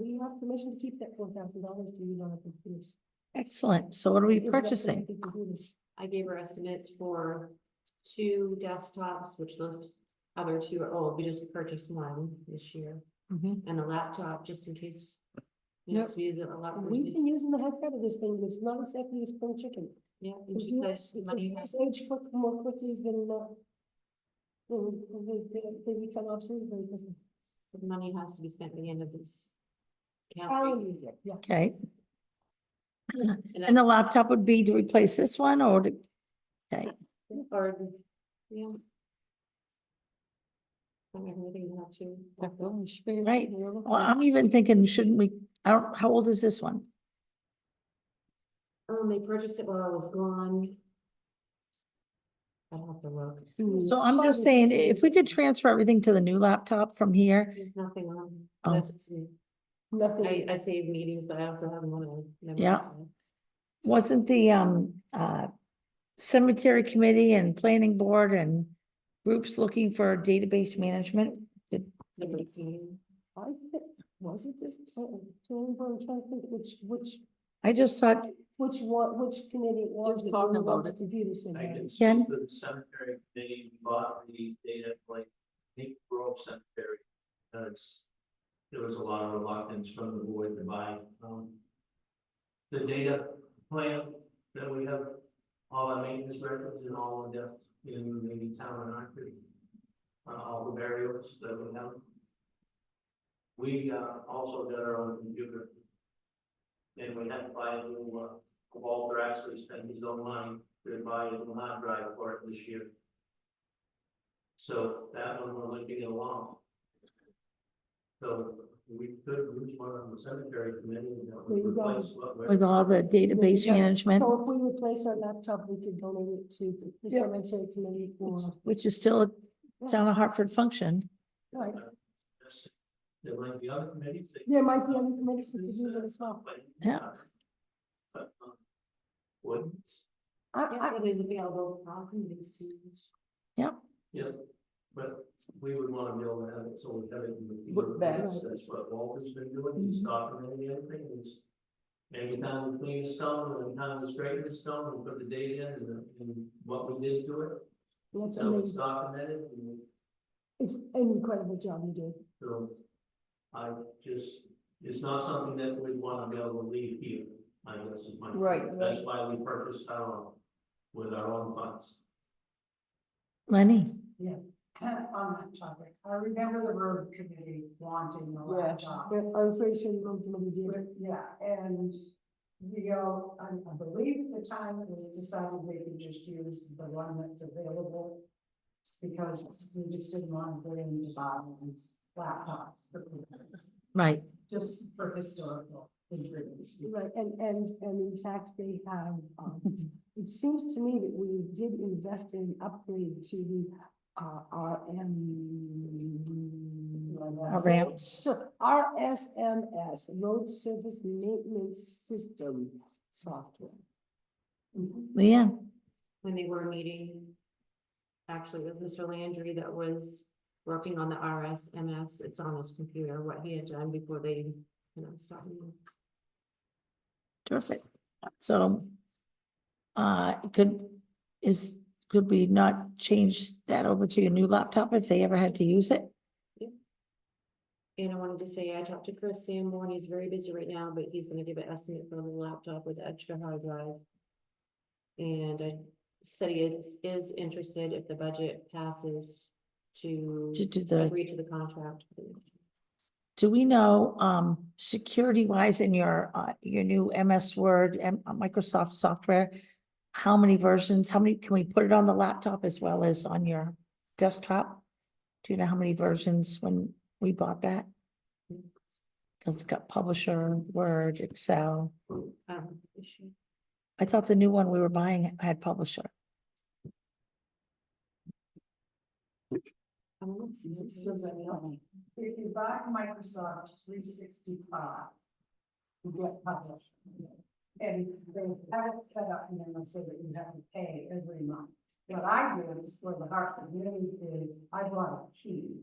we have permission to keep that $4,000 to use on our computers. Excellent. So what are we Internet purchasing? connected computers. I gave her estimates for 2 desktops, which those other 2 are old, we just purchased one this year. Mhm. And a laptop, just in case. You know, Yep. 'cause we use it a lot. for We've the- been using the heck out of this thing, and it's not exactly a spring chicken. Yeah, and she said money Computers age more quickly than, they become obsolete very quickly. the money has to be spent at the end of this. calendar Calendar year, yeah. Okay. year. And the laptop would be to replace this one or to, okay, Or, yeah. I mean, everything you have to. That really spares Right. the other well, one. I'm even thinking, shouldn't we, I don't, how old is this one? They purchased it while I was gone. I don't have to look. So I'm just saying, if we could transfer everything to the new laptop from here, There's nothing on. Oh. That's- Nothing. I save meetings, but I also have them on. Yeah. wasn't the cemetery committee and planning board and groups looking for database management? Did, Nobody came. I think, wasn't this, planning board? I'm trying to think I just thought, which committee it was. Just that talking really wanted about it. Computer center. I can see Ken? the cemetery committee bought the data, like, Nick Grove Cemetery. Because there was a lot of reluctance from the board to buy, the data plan that we have, all our maintenance records and all the deaths in the town and Hartford. All the burials that we have. We, also got our own computer. And we had to buy a new, Walter actually spent his own money to buy a new hard drive for it this year. So that one we're looking at along. So we could use one of the cemetery committee that There would you go. replace what we're. with all the database Yeah. management, So if we replace our laptop, we could donate it to the Yeah. cemetery committee for, which is still a town of Hartford function. right, There might be other committees. that- there might be other committees that could use it as well. Yeah. But, wouldn't. Yeah, it is available. I'll convince you. Yep, But we would want to be able to have it, so we have it in the. Look back. That's what Walter's been doing, he's documenting everything, he's. Every time we clean a stone, or every time we straighten the stone, we put the date in and what we did to it. That's So it's amazing. documented, and It's an incredible job you do. so I just, it's not something that we'd want to be able to leave here, I guess is my. Right, That's why we purchased our own, with our own funds. Lenny, On that topic, I remember the road committee wanting the Yeah. laptop. I'm afraid she wrote what he did. But, yeah, and we all, I believe at the time it was decided they could just use the one that's available. Because we just didn't want to bring the bottom laptops for people, right, just for historical information. Right, and in fact, they have, it seems to me that we did invest in an upgrade to the, ramp. So RSMS, Road Service Maintenance System software. Leanne, When they were meeting. Actually, it was Mr. Landry that was working on the RSMS. It's on his computer, what he had done before they, stopped meeting. terrific. So, could we not change that over to your new laptop if they ever had to use it? And I wanted to say, I talked to Chris Sanborn, he's very busy right now, but he's gonna give an estimate for the laptop with the extra hard drive. And I said he is interested if the budget passes to To do the, agree to the contract. do we know, security wise in your new MS Word and Microsoft software? How many versions, can we put it on the laptop as well as on your desktop? Do you know how many versions when we bought that? Cause it's got Publisher, Word, Excel. I thought the new one we were buying had Publisher. If you buy Microsoft 365, you get published. And they have it set up and then so that you have to pay every month. What I did for the Hartford News is I bought a key.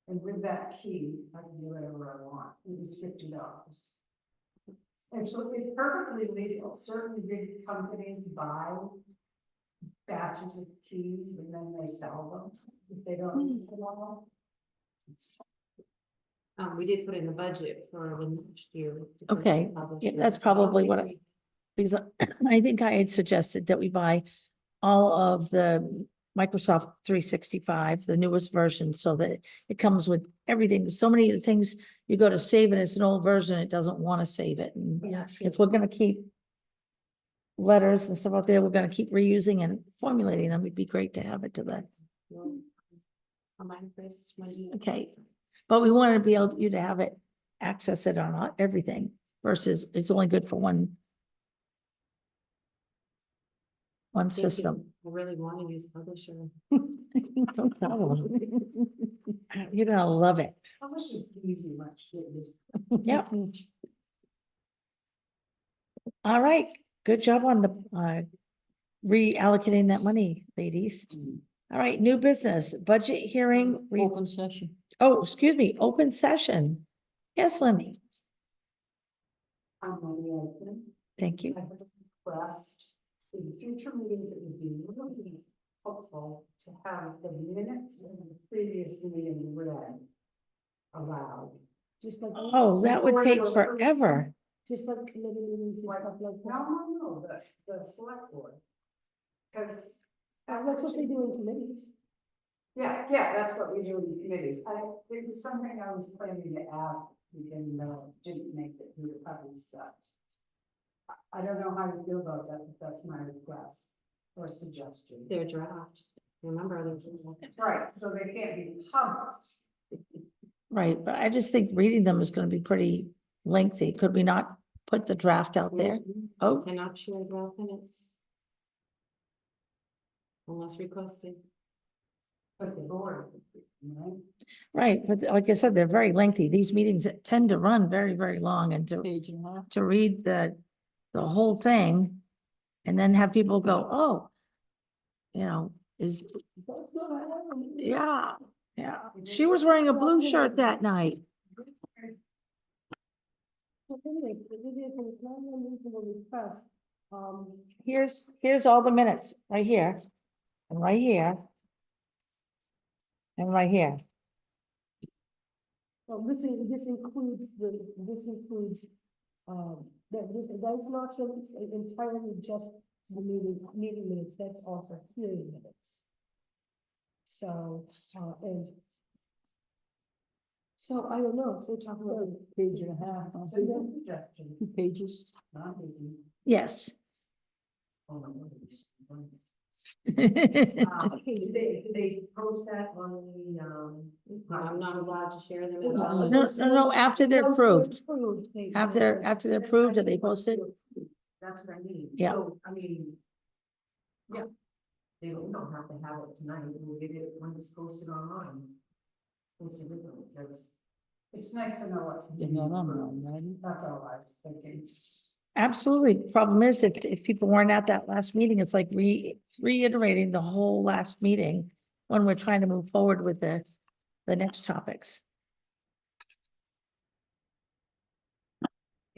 And with that key, I can do whatever I want. It was $50. And so it's perfectly legal. Certain big companies buy batches of keys and then they sell them if they don't use them all. We did put in the budget for the next year. Okay, yeah, that's probably what because I think I had suggested that we buy all of the Microsoft 365, the newest version, so that it comes with everything. So many of the things you go to save and it's an old version, it doesn't want to save it. And Yeah, sure. if we're gonna keep letters and stuff out there, we're gonna keep reusing and formulating them. It'd be great to have it to that. Okay, but we wanted to be able you to have it, access it on everything versus it's only good for one system. I really want to use Publisher. No problem. You're gonna love it. How much is easy much? Yep. All right, good job on the reallocating that money, ladies. All right, new business, budget hearing. Open session. Oh, excuse me, open session. Yes, Lindy, I'm on the open. thank you. I would request in future meetings, it would be really helpful to have the minutes of the previous meeting read aloud. Just like. Oh, that would take forever. Just like committee meetings and Like, stuff like that. no, the select board. Because. That's what they do in committees. Yeah, that's what we do in committees. It was something I was planning to ask, and didn't make it through the public stuff. I don't know how you feel about that, but that's my request or suggestion. Their draft, remember, they're Right, so they can't be published. Right, but I just think reading them is gonna be pretty lengthy. Could we not put the draft out there? Oh, cannot share draft minutes. Unless requested. But the board, right? right, but like I said, they're very lengthy. These meetings tend to run very, very long and Page and a half. to read the whole thing and then have people go, oh, is, That's good, I like them. yeah, yeah. She was wearing a blue shirt that night. Well, anyway, it is a non-reasonable request, Here's all the minutes, right here, and right here. And right here. well, this includes that's not entirely just the meeting minutes, that's also hearing minutes. So, so I don't know, if we're talking about. Page and a half, huh? Suggestion, 2 pages. not maybe. Yes. Oh, my goodness. Okay, do they post that on the, I'm not allowed to share them at No, all. No, after they're Once approved. they- After they're approved, are they posted? That's what I mean. Yeah. So, I mean. Yeah. They don't have to have it tonight, we'll get it when it's posted online. What's the difference? It's nice to know what's. You're not online, right? That's all I was thinking. Absolutely. Problem is, if people weren't at that last meeting, it's like reiterating the whole last meeting when we're trying to move forward with the next topics.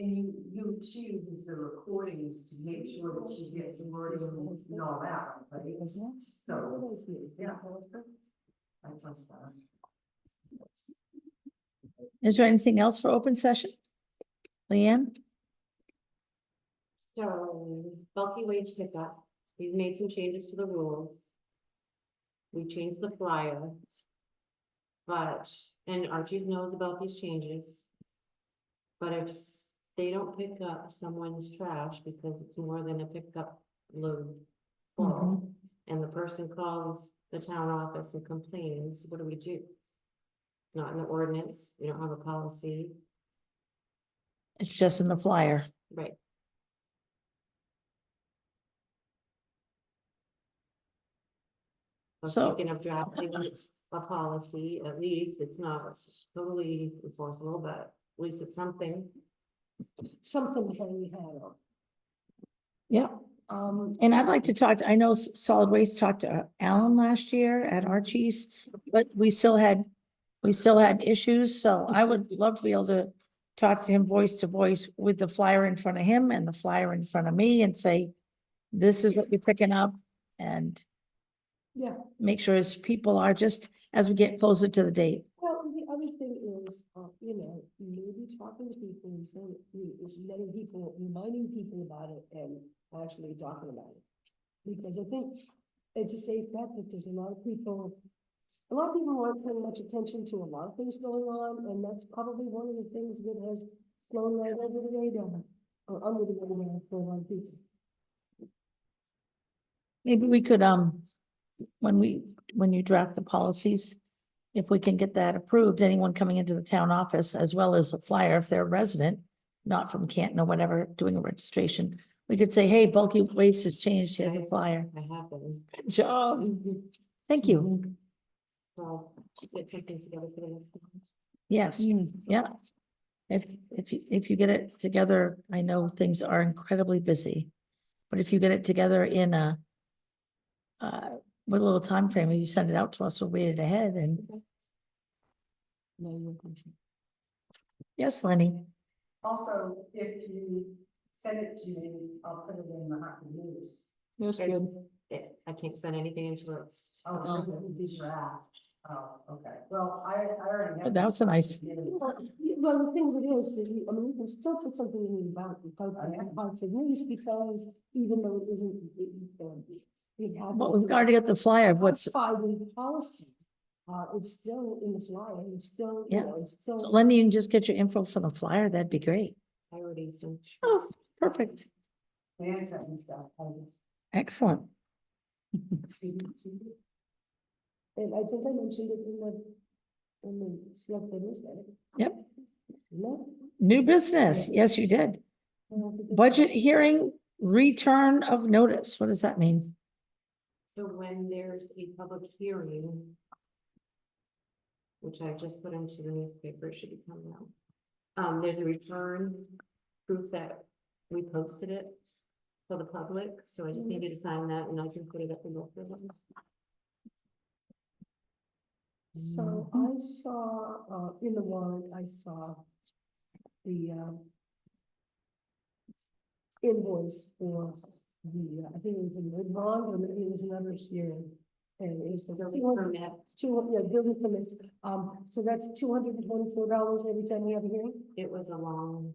And she uses the recordings to make sure that she gets the wording and all that, right? So, yeah. I trust that. Is there anything else for open session? Leanne? So bulky waste pickup, we've made some changes to the rules. We changed the flyer. But, and Archie's knows about these changes. But if they don't pick up someone's trash because it's more than a pickup load full, and the person calls the town office and complains, what do we do? Not in the ordinance, we don't have a policy, It's just in the flyer. right? I was So- thinking of drafting a policy, at least, it's not totally enforceable, but at least it's something. Something to hang your hat on. Yeah. And I'd like to talk to, I know Solid Waste talked to Alan last year at Archie's, but we still had issues, so I would love to be able to talk to him voice to voice with the flyer in front of him and the flyer in front of me and say, this is what you're picking up, and Yeah, make sure as people are just, as we get closer to the date. well, the other thing is, maybe talking to people and saying, letting people, reminding people about it and actually talking about it. Because I think it's a safe bet that there's a lot of people aren't paying much attention to a lot of things going on, and that's probably one of the things that has flown right over the radar, or under the radar for a lot of people. Maybe we could, when you draft the policies, if we can get that approved, anyone coming into the town office, as well as a flyer, if they're a resident, not from Canton or whatever, doing a registration, we could say, hey, bulky waste has changed, here's a flyer. I have them, Good job. Thank you. so get something together for the next one. Yes, yeah. If you get it together, I know things are incredibly busy. But if you get it together in with a little time frame, and you send it out to us, we'll read it ahead and. Yes, Lenny. Also, if you send it to me, I'll put it in the Hartford News. That's good. I can't send anything until it's. Oh, is it the draft? Oh, okay, well, I already have. That was a nice, Well, the thing of it is that you can still put something in about Hartford News, because even though it isn't, it has. well, we've got to get the flyer of what's, Codified in policy, it's still in the flyer, it's still, Yeah. it's still. so Lenny, you can just get your info from the flyer, that'd be great. I already sent. Oh, perfect, And something stuff, I just. excellent. And I think I mentioned it in the Selectmen newsletter. Yep. No? New business, yes, you did. I don't think I- Budget hearing, return of notice, what does that mean? So when there's a public hearing, which I just put into the newspaper, it should be coming out. There's a return proof that we posted it. for the public, so I just need you to sign that and I can put it up in both of them. So I saw, in the warrant, I saw the, invoice for the, I think it was in Woodlawn, or maybe it was another hearing. And it was like Permit. building permits, so that's $224 every time we have a hearing? It was a long.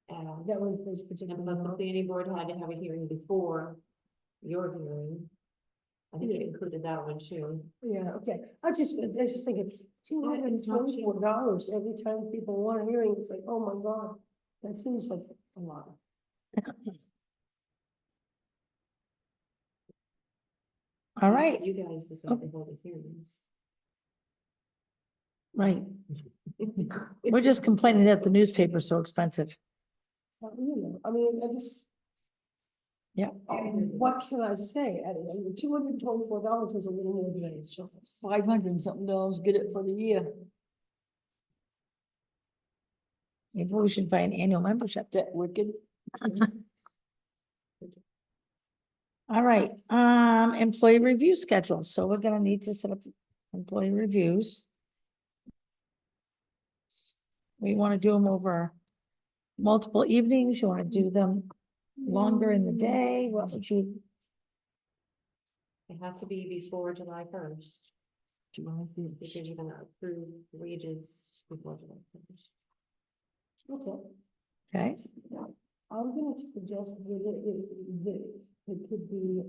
That was this And particular plus the one. planning board had to have a hearing before your hearing. I think it Yeah. included that one too. Yeah, okay, I just thinking, $224 every time people want a hearing, it's like, oh my God, that seems like a lot. All right, You guys decide to hold the hearings. right. We're just complaining that the newspaper's so expensive. I mean, I just. Yeah. What can I say? I mean, $224 was a little more than I thought. 500 and something dollars, get it for the year. Maybe we should buy an annual membership. That wicked. All right, employee review schedule. So we're gonna need to set up employee reviews. We want to do them over multiple evenings. You want to do them longer in the day? What would you? It has to be before July 1st, because you're gonna approve wages before July 1st. Okay, Okay, I'm gonna suggest that it could be,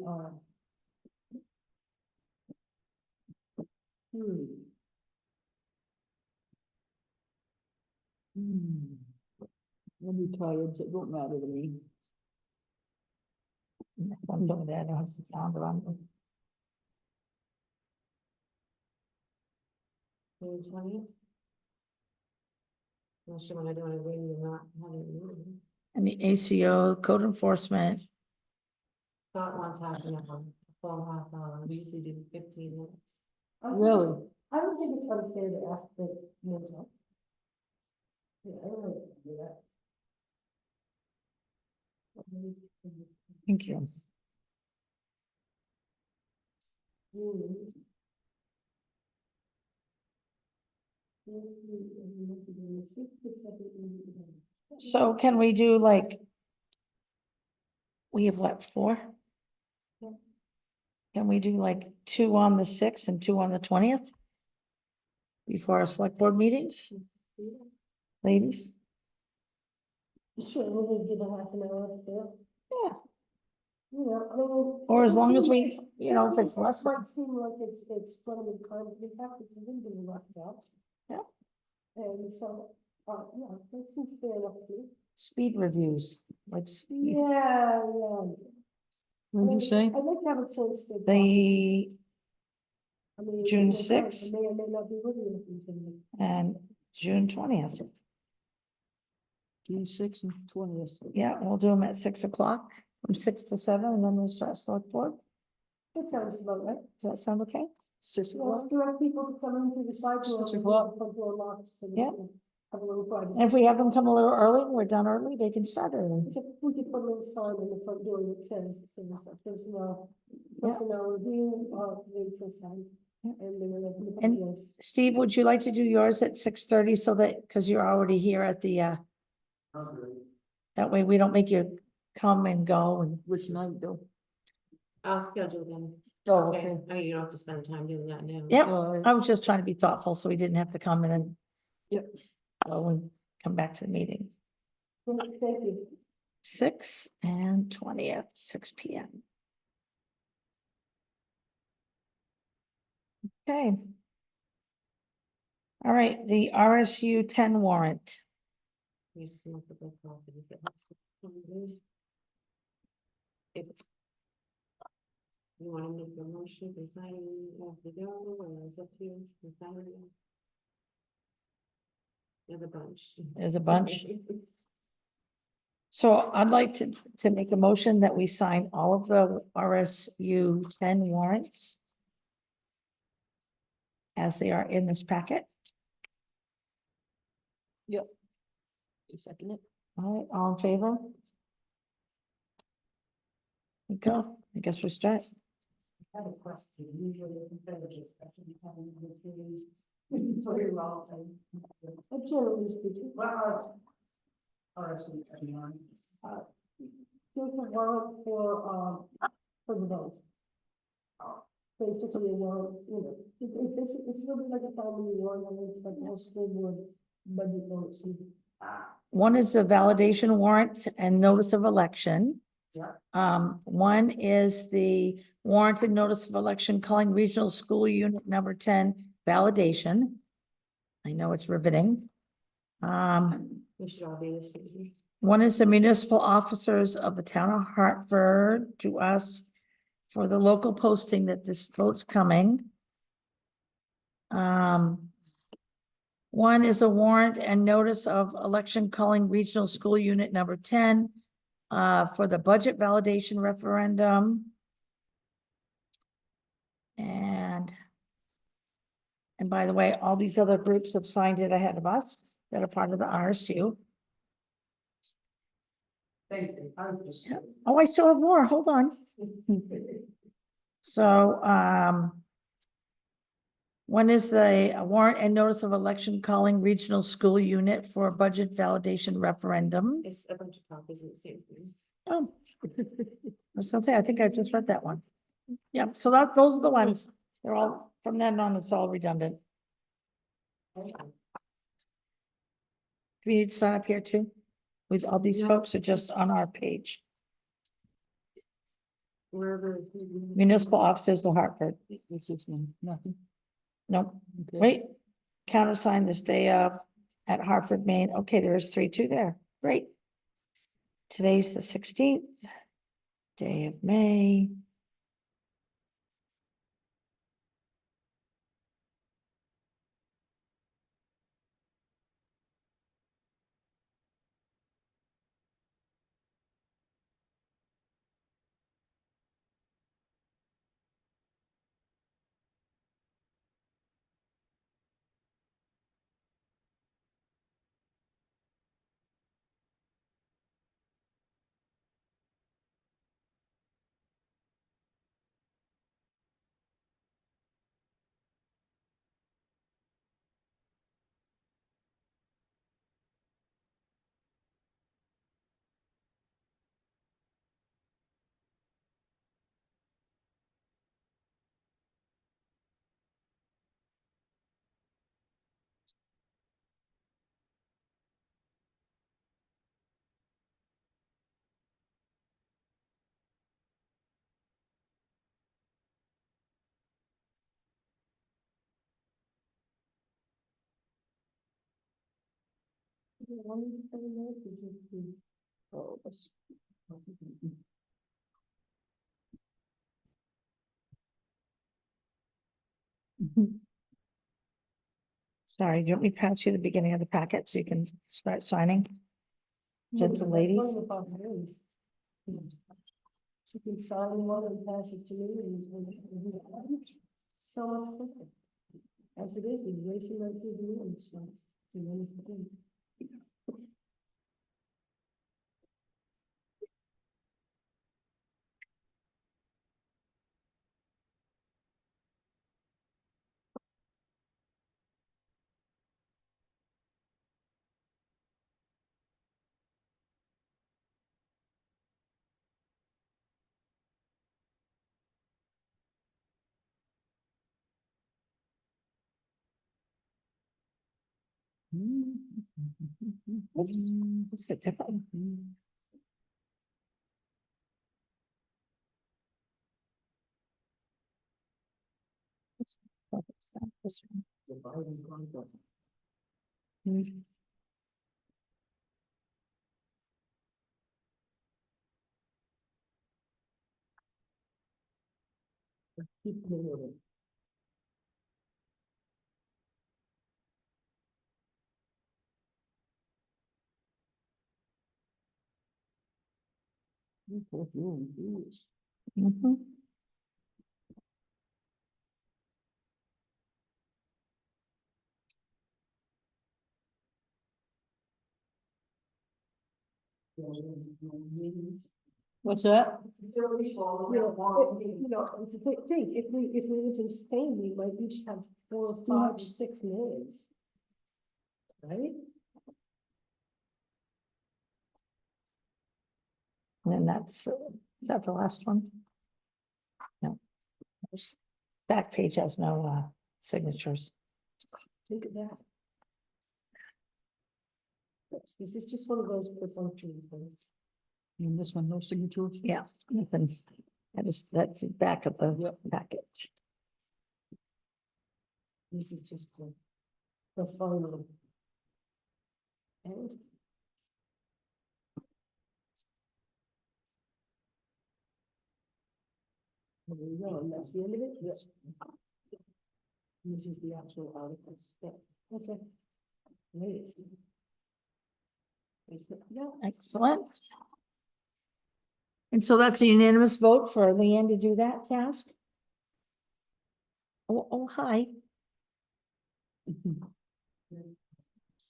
I'm tired, so it don't matter to me. one over there, I don't have the calendar on. June 20th. Unless you wanna do it a day you're not having a meeting. And the ACO code enforcement, Thought once half an hour, a full half hour, we usually do 15 minutes. Really? I don't think it's unfair to ask for more time. Yeah, I don't know if I can do that. thank you. So can we do like? We have what, 4? Yeah. Can we do like 2 on the 6th and 2 on the 20th? Before our select board meetings, ladies? Sure, we'll give a half an hour there. Yeah. You know, I mean. Or as long as I we, think you know, if it's it less, might seem like it's plenty of time, in fact, it's a little bit left out. Yeah. And so, yeah, that seems fair enough to me. speed reviews, like Yeah. What do you say? I'd like to have a chance to. the, I mean, June no doubt, 6th. I may or may not be looking at these. and June 20th. June 6th and 20th. Yeah, we'll do them at 6 o'clock, from 6 to 7, and then we'll start select board. That sounds about right. Does that sound okay? 6 Yeah, let's o'clock. direct people to come into the side door. 6 and o'clock. the front door locks, so we Yeah. can have a little private. And if we have them come a little early, we're done early, they can start early. So we could put a little sign in the front door that says, personnel, Yeah. personnel review, rates and sign. Yeah. And then we'll open the front And- doors. Steve, would you like to do yours at 6:30 so that, because you're already here at the, Okay. that way we don't make you come and go and, Which night, Bill? I'll schedule them. Oh, Okay, okay. I mean, you don't have to spend time doing that now. yep. All right. I was just trying to be thoughtful, so we didn't have to come and then. Yep. Go and come back to the meeting. Thank you. 6 and 20th, 6 p.m. Okay. All right, the RSU 10 warrant. You smoke the book off and get. If you wanna make a motion for signing off the go, or is up to you for signing? There's a bunch. There's a bunch. So I'd like to make a motion that we sign all of the RSU 10 warrants as they are in this packet. You second it? All right, all in favor? you go. I guess we start. I have a question, usually it's encourages, especially having the trees. Very well, so. But generally speaking, Well, or actually, I mean, honest. there's a warrant for the vote. Basically, a warrant, it's really like a town meeting warrant, and it's like a school board budget votes and. One is the validation warrant and notice of election. Yeah. One is the warrant and notice of election calling regional school unit number 10 validation. I know it's riveting. We should all be the same. One is the municipal officers of the town of Hartford to us for the local posting that this vote's coming. One is a warrant and notice of election calling regional school unit number 10 for the budget validation referendum. And by the way, all these other groups have signed it ahead of us that are part of the RSU. Thank you, I was just. Oh, I still have more. Hold on. So, one is the warrant and notice of election calling regional school unit for budget validation referendum. It's a bunch of copies of the same thing. Oh. I was gonna say, I think I just read that one. Yeah, so those are the ones. They're all, from then on, it's all redundant. Okay. Do we need to sign up here too? With all these No. folks or just on our page? Wherever. Municipal officers of Hartford. What's this one? Nothing. Nope. Okay. Wait, countersign this day of at Hartford, Maine. Okay, there is 3-2 there. Great. Today's the 16th day of May. Sorry, do you want me to pass you the beginning of the packet so you can start signing? Gentle That's ladies. one of the possibilities. She can sign one and pass it to me and so much quicker. As it is, we're racing right through the room, so it's a wonderful thing. Oops, what's it different? What's that? This one. Hmm. Mhm. Meetings. What's that? Facilities fall You know, around it's a thing, if we lived in Spain, we might each have 4 or 5 or 6 names. Right? And then that's, is that the last one? No. There's- Back page has no signatures. Think of that. Yes, this is just one of those perfunctory things. And this one, no signatures? Yeah, nothing. That's the back of the Yep. package. This is just the final. And there we go, and that's the end of it, yes. This is the actual articles, yeah, okay. Great. Yeah, Excellent. And so that's a unanimous vote for Leanne to do that task? Oh, hi.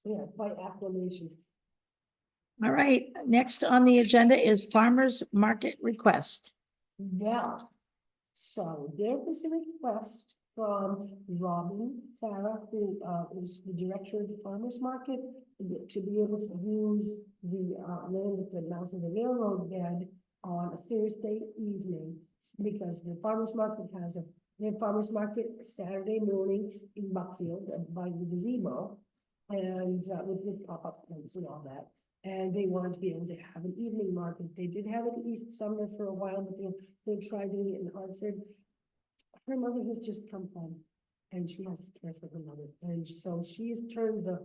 yeah, by acclamation. All right, next on the agenda is farmer's market request. Well, so there was a request from Robin Farah, who is the director of the farmer's market, to be able to use the land at the mouth of the railroad bed on a Thursday evening, because the farmer's market has they have farmer's market Saturday morning in Buckfield by the gazebo, and with pop-up tents and all that. And they wanted to be able to have an evening market. They did have it in East Sumner for a while, but they'll try doing it in Hartford. Her mother has just come home and she has to care for her mother. And so she's turned the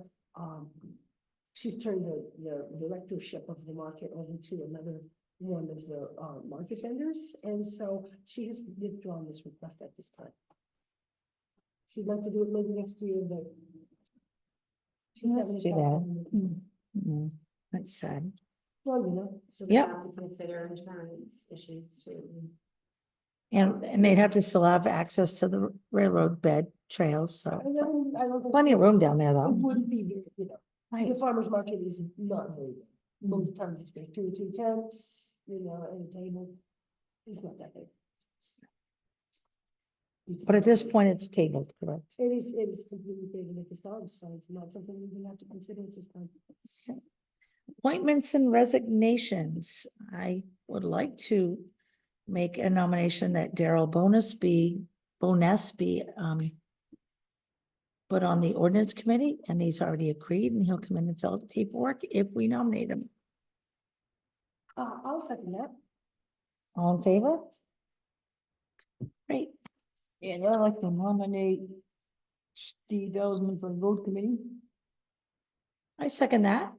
directorship of the market over to another one of the market vendors. And so she has withdrawn this request at this time. She'd like to do it maybe next year, but she's Let's having a do tough that. time with it. Mm, That's sad. Well, you know. So they Yep. have to consider insurance issues too. And they'd have to still have access to the railroad bed trails, so I don't think. plenty of room down there It though. wouldn't be, very, Right. the farmer's market is not very big. Most times it's got 2 or 3 tents, and a table. It's not that big. But at this point, it's tabled, correct? It is completely tabled at this time, so it's not something we will have to consider at this time. Appointments and resignations. I would like to make a nomination that Daryl Bonus be put on the ordinance committee, and he's already agreed, and he'll come in and fill out the paperwork if we nominate him. I'll second that. All in favor? Great. And I'd like to nominate Steve Ellsman for the road committee. I second that.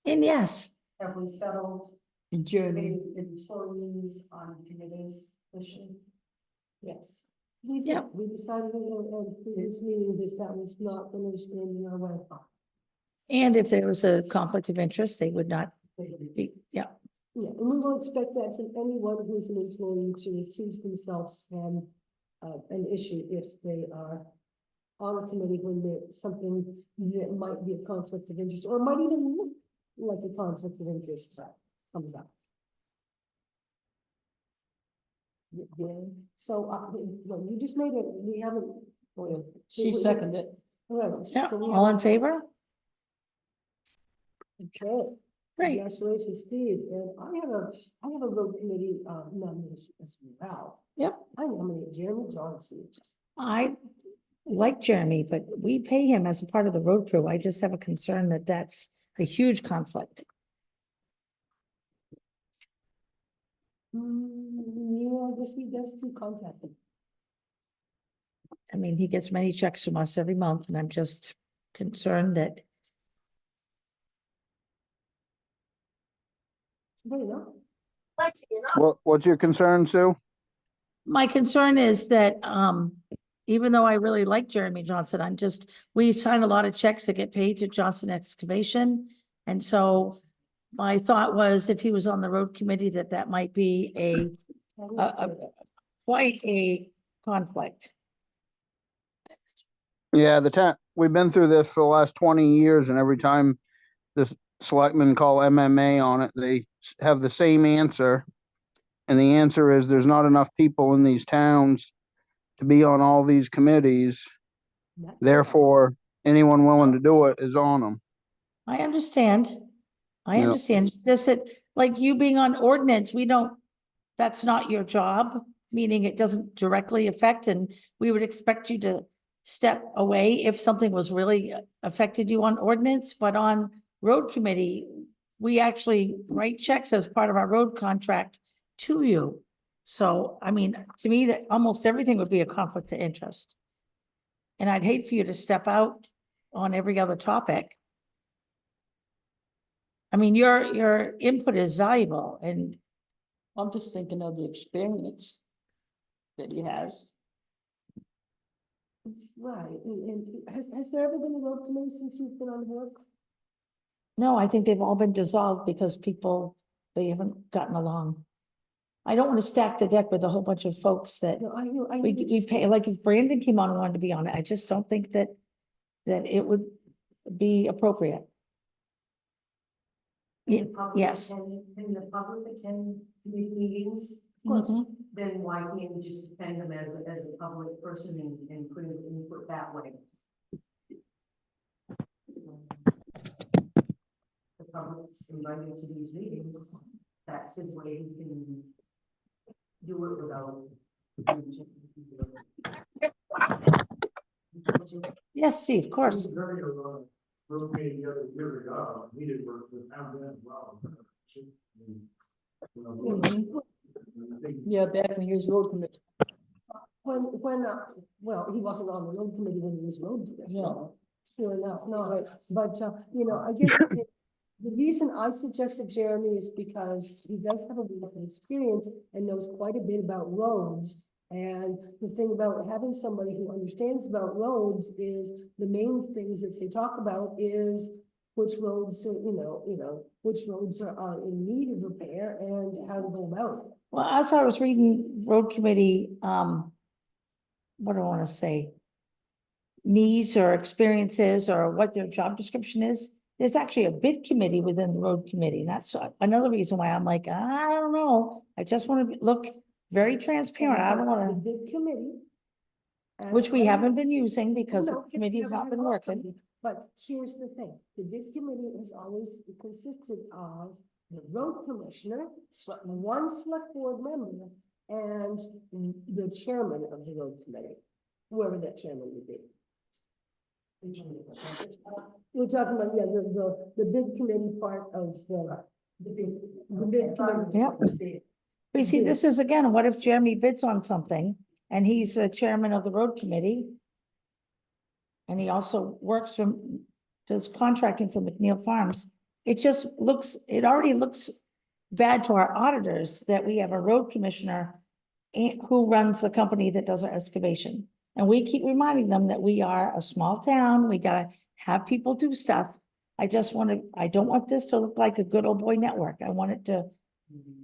And yes, Have we settled And Jeremy, the employees on committees issue? Yes. Yep. We decided in previous meeting that was not going to stand in our way. and if there was a conflict of interest, they would not be, yeah. Yeah, and we will expect that from anyone who's an employee to recuse themselves from an issue if they are on a committee when there's something that might be a conflict of interest, or might even look like a conflict of interest comes up. So, no, you just made it, we haven't. she seconded it. All right. Yeah, so we all in have- favor? Okay. Great. Congratulations, Steve. And I have a road committee nomination as well. Yep. I nominate Jeremy Johnson. I like Jeremy, but we pay him as a part of the road crew. I just have a concern that that's a huge conflict. Yeah, I guess he does do contracting. I mean, he gets many checks from us every month, and I'm just concerned that, There you go. What's your concern, Sue? my concern is that, even though I really like Jeremy Johnson, we sign a lot of checks that get paid to Johnson Excavation. And so my thought was if he was on the road committee, that might be quite a conflict. Yeah, we've been through this for the last 20 years, and every time selectmen call MMA on it, they have the same answer. And the answer is there's not enough people in these towns to be on all these committees. That's- Therefore, anyone willing to do it is on them. I understand. I Yeah. understand. It's just that, like you being on ordinance, we don't, that's not your job, meaning it doesn't directly affect, and we would expect you to step away if something was really affected you on ordinance, but on road committee, we actually write checks as part of our road contract to you. So, I mean, to me, that almost everything would be a conflict of interest. And I'd hate for you to step out on every other topic. I mean, your input is valuable, and I'm just thinking of the experience that he has. Right, and has there ever been a road committee since you've been on the board? no, I think they've all been dissolved because people, they haven't gotten along. I don't want to stack the deck with a whole bunch of folks that No, I know, I. we pay, like if Brandon came on and wanted to be on it, I just don't think that it would be appropriate. Can the public Yes. Can the public attend committee meetings? Of course. Mhm. Then why can't you just attend them as a public person and put in input that way? The public's invited to these meetings, that's his way, he can do it without. Yes, Steve, of course. Very, road meeting the other year ago, we did work with town then as well. You know, I think Yeah, back when he was road committee. Well, he wasn't on the road committee when he was road commissioner. No. Sure enough, no, but, you know, I guess the reason I suggested Jeremy is because he does have a wealth of experience and knows quite a bit about roads. And the thing about having somebody who understands about roads is the main things that they talk about is which roads are, which roads are in need of repair and how to go about it. Well, as I was reading road committee, what do I want to say? Needs or experiences or what their job description is. There's actually a bid committee within the road committee. And that's another reason why I'm like, I don't know. I just want to look very transparent. I don't The want to, bid committee. as which we I- haven't been using because the No, because we committee has haven't not had been a road working. committee. But here's the thing, the bid committee has always consisted of the road commissioner, one select board member, and the chairman of the road committee, whoever that chairman would be. We're talking about, yeah, the bid committee part of the bid committee. Yep. But you see, this is again, what if Jeremy bids on something and he's the chairman of the road committee? And he also works does contracting for McNeil Farms. It already looks bad to our auditors that we have a road commissioner who runs the company that does our excavation. And we keep reminding them that we are a small town, we gotta have people do stuff. I don't want this to look like a good old boy network. I want it to,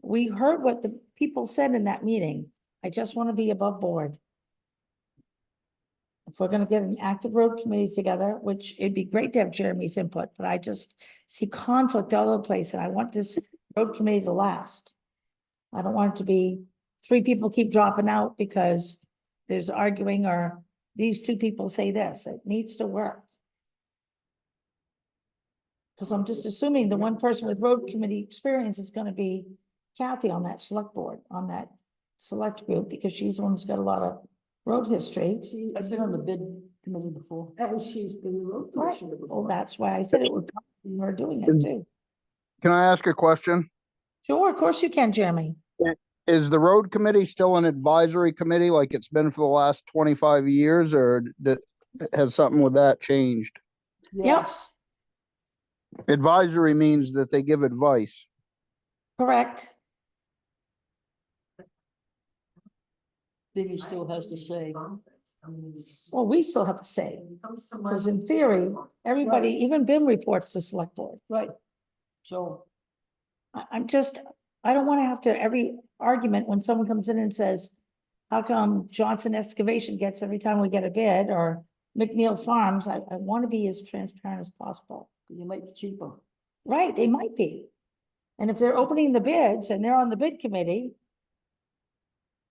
we heard what the people said in that meeting. I just want to be above board. If we're gonna get an active road committee together, which it'd be great to have Jeremy's input, but I just see conflict all over the place and I want this road committee to last. I don't want it to be 3 people keep dropping out because there's arguing or these 2 people say this. It needs to work. Because I'm just assuming the one person with road committee experience is gonna be Kathy on that select board, on that select group, because she's the one who's got a lot of road history. I've been on the bid committee before. And she's been the road Right. commissioner Well, before. that's why I said it would be her doing it too. Can I ask a question? Sure, of course you can, Jeremy. Is the road committee still an advisory committee like it's been for the last 25 years, or has something with that changed? Yep. Advisory means that they give advice. Correct. Biggie still has to say. Well, we still have to say, because in theory, everybody, even BIM reports to select board. Right. So, I don't want to have to every argument when someone comes in and says, how come Johnson Excavation gets every time we get a bid, or McNeil Farms? I want to be as transparent as possible. you might be cheaper. Right, they might be. And if they're opening the bids and they're on the bid committee,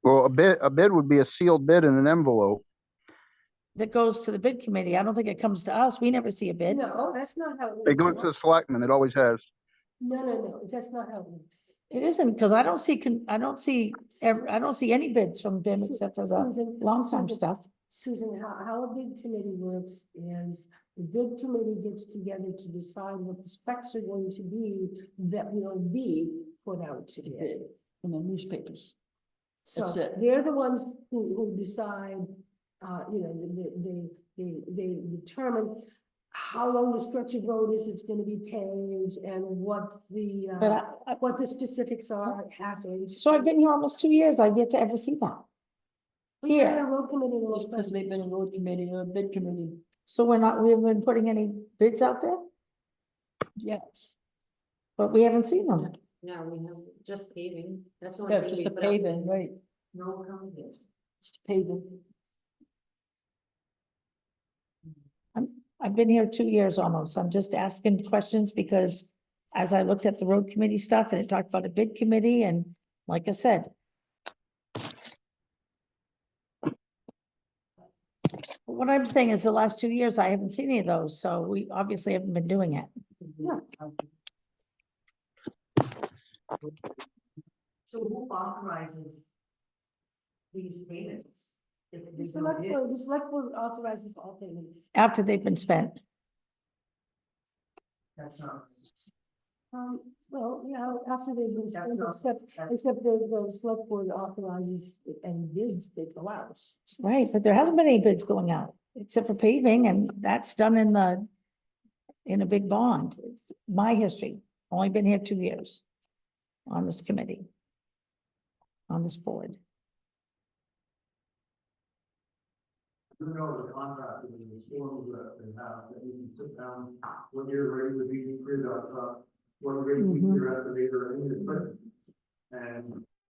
Well, a bid would be a sealed bid in an envelope. that goes to the bid committee. I don't think it comes to us. We never see a bid. No, that's not how it It works. goes to the selectmen. It always has. No, that's not how it works. It isn't, because I don't see, I don't see, I don't see any bids from BIM Su- except for the Susan, long-term Susan, stuff. Susan, how a bid committee works is the bid committee gets together to decide what the specs are going to be that will be put out to bid. In the newspapers. So That's it. they're the ones who decide, you know, they determine how long the stretch of road is it's gonna be paved and what the, But what the specifics are, half inch. so I've been here almost 2 years. I've yet to ever see that. We had a Here, road committee in a long Just because time. they've been a road committee or a bid committee, so we haven't been putting any bids out there, yes. but we haven't seen them. No, we have just paving, that's the only Yeah, thing just we the put out. paving, right, No company. just the paving. I've been here 2 years almost. I'm just asking questions because as I looked at the road committee stuff and it talked about a bid committee and like I said. What I'm saying is the last 2 years, I haven't seen any of those, so we obviously haven't been doing it. Yeah. So who authorizes these payments? If The there's no select board, the bids? select board authorizes all payments. After they've been spent. That's not. Well, yeah, after they've been spent, That's not- except the select board authorizes any bids that go out. Right, but there hasn't been any bids going out, except for paving, and that's done in a big bond. My history, only been here 2 years on this committee, on this board. You know, the contract and the forms that they have, that you can sit down when you're ready to be pre-up, what rate Mhm. your estimator and your equipment. And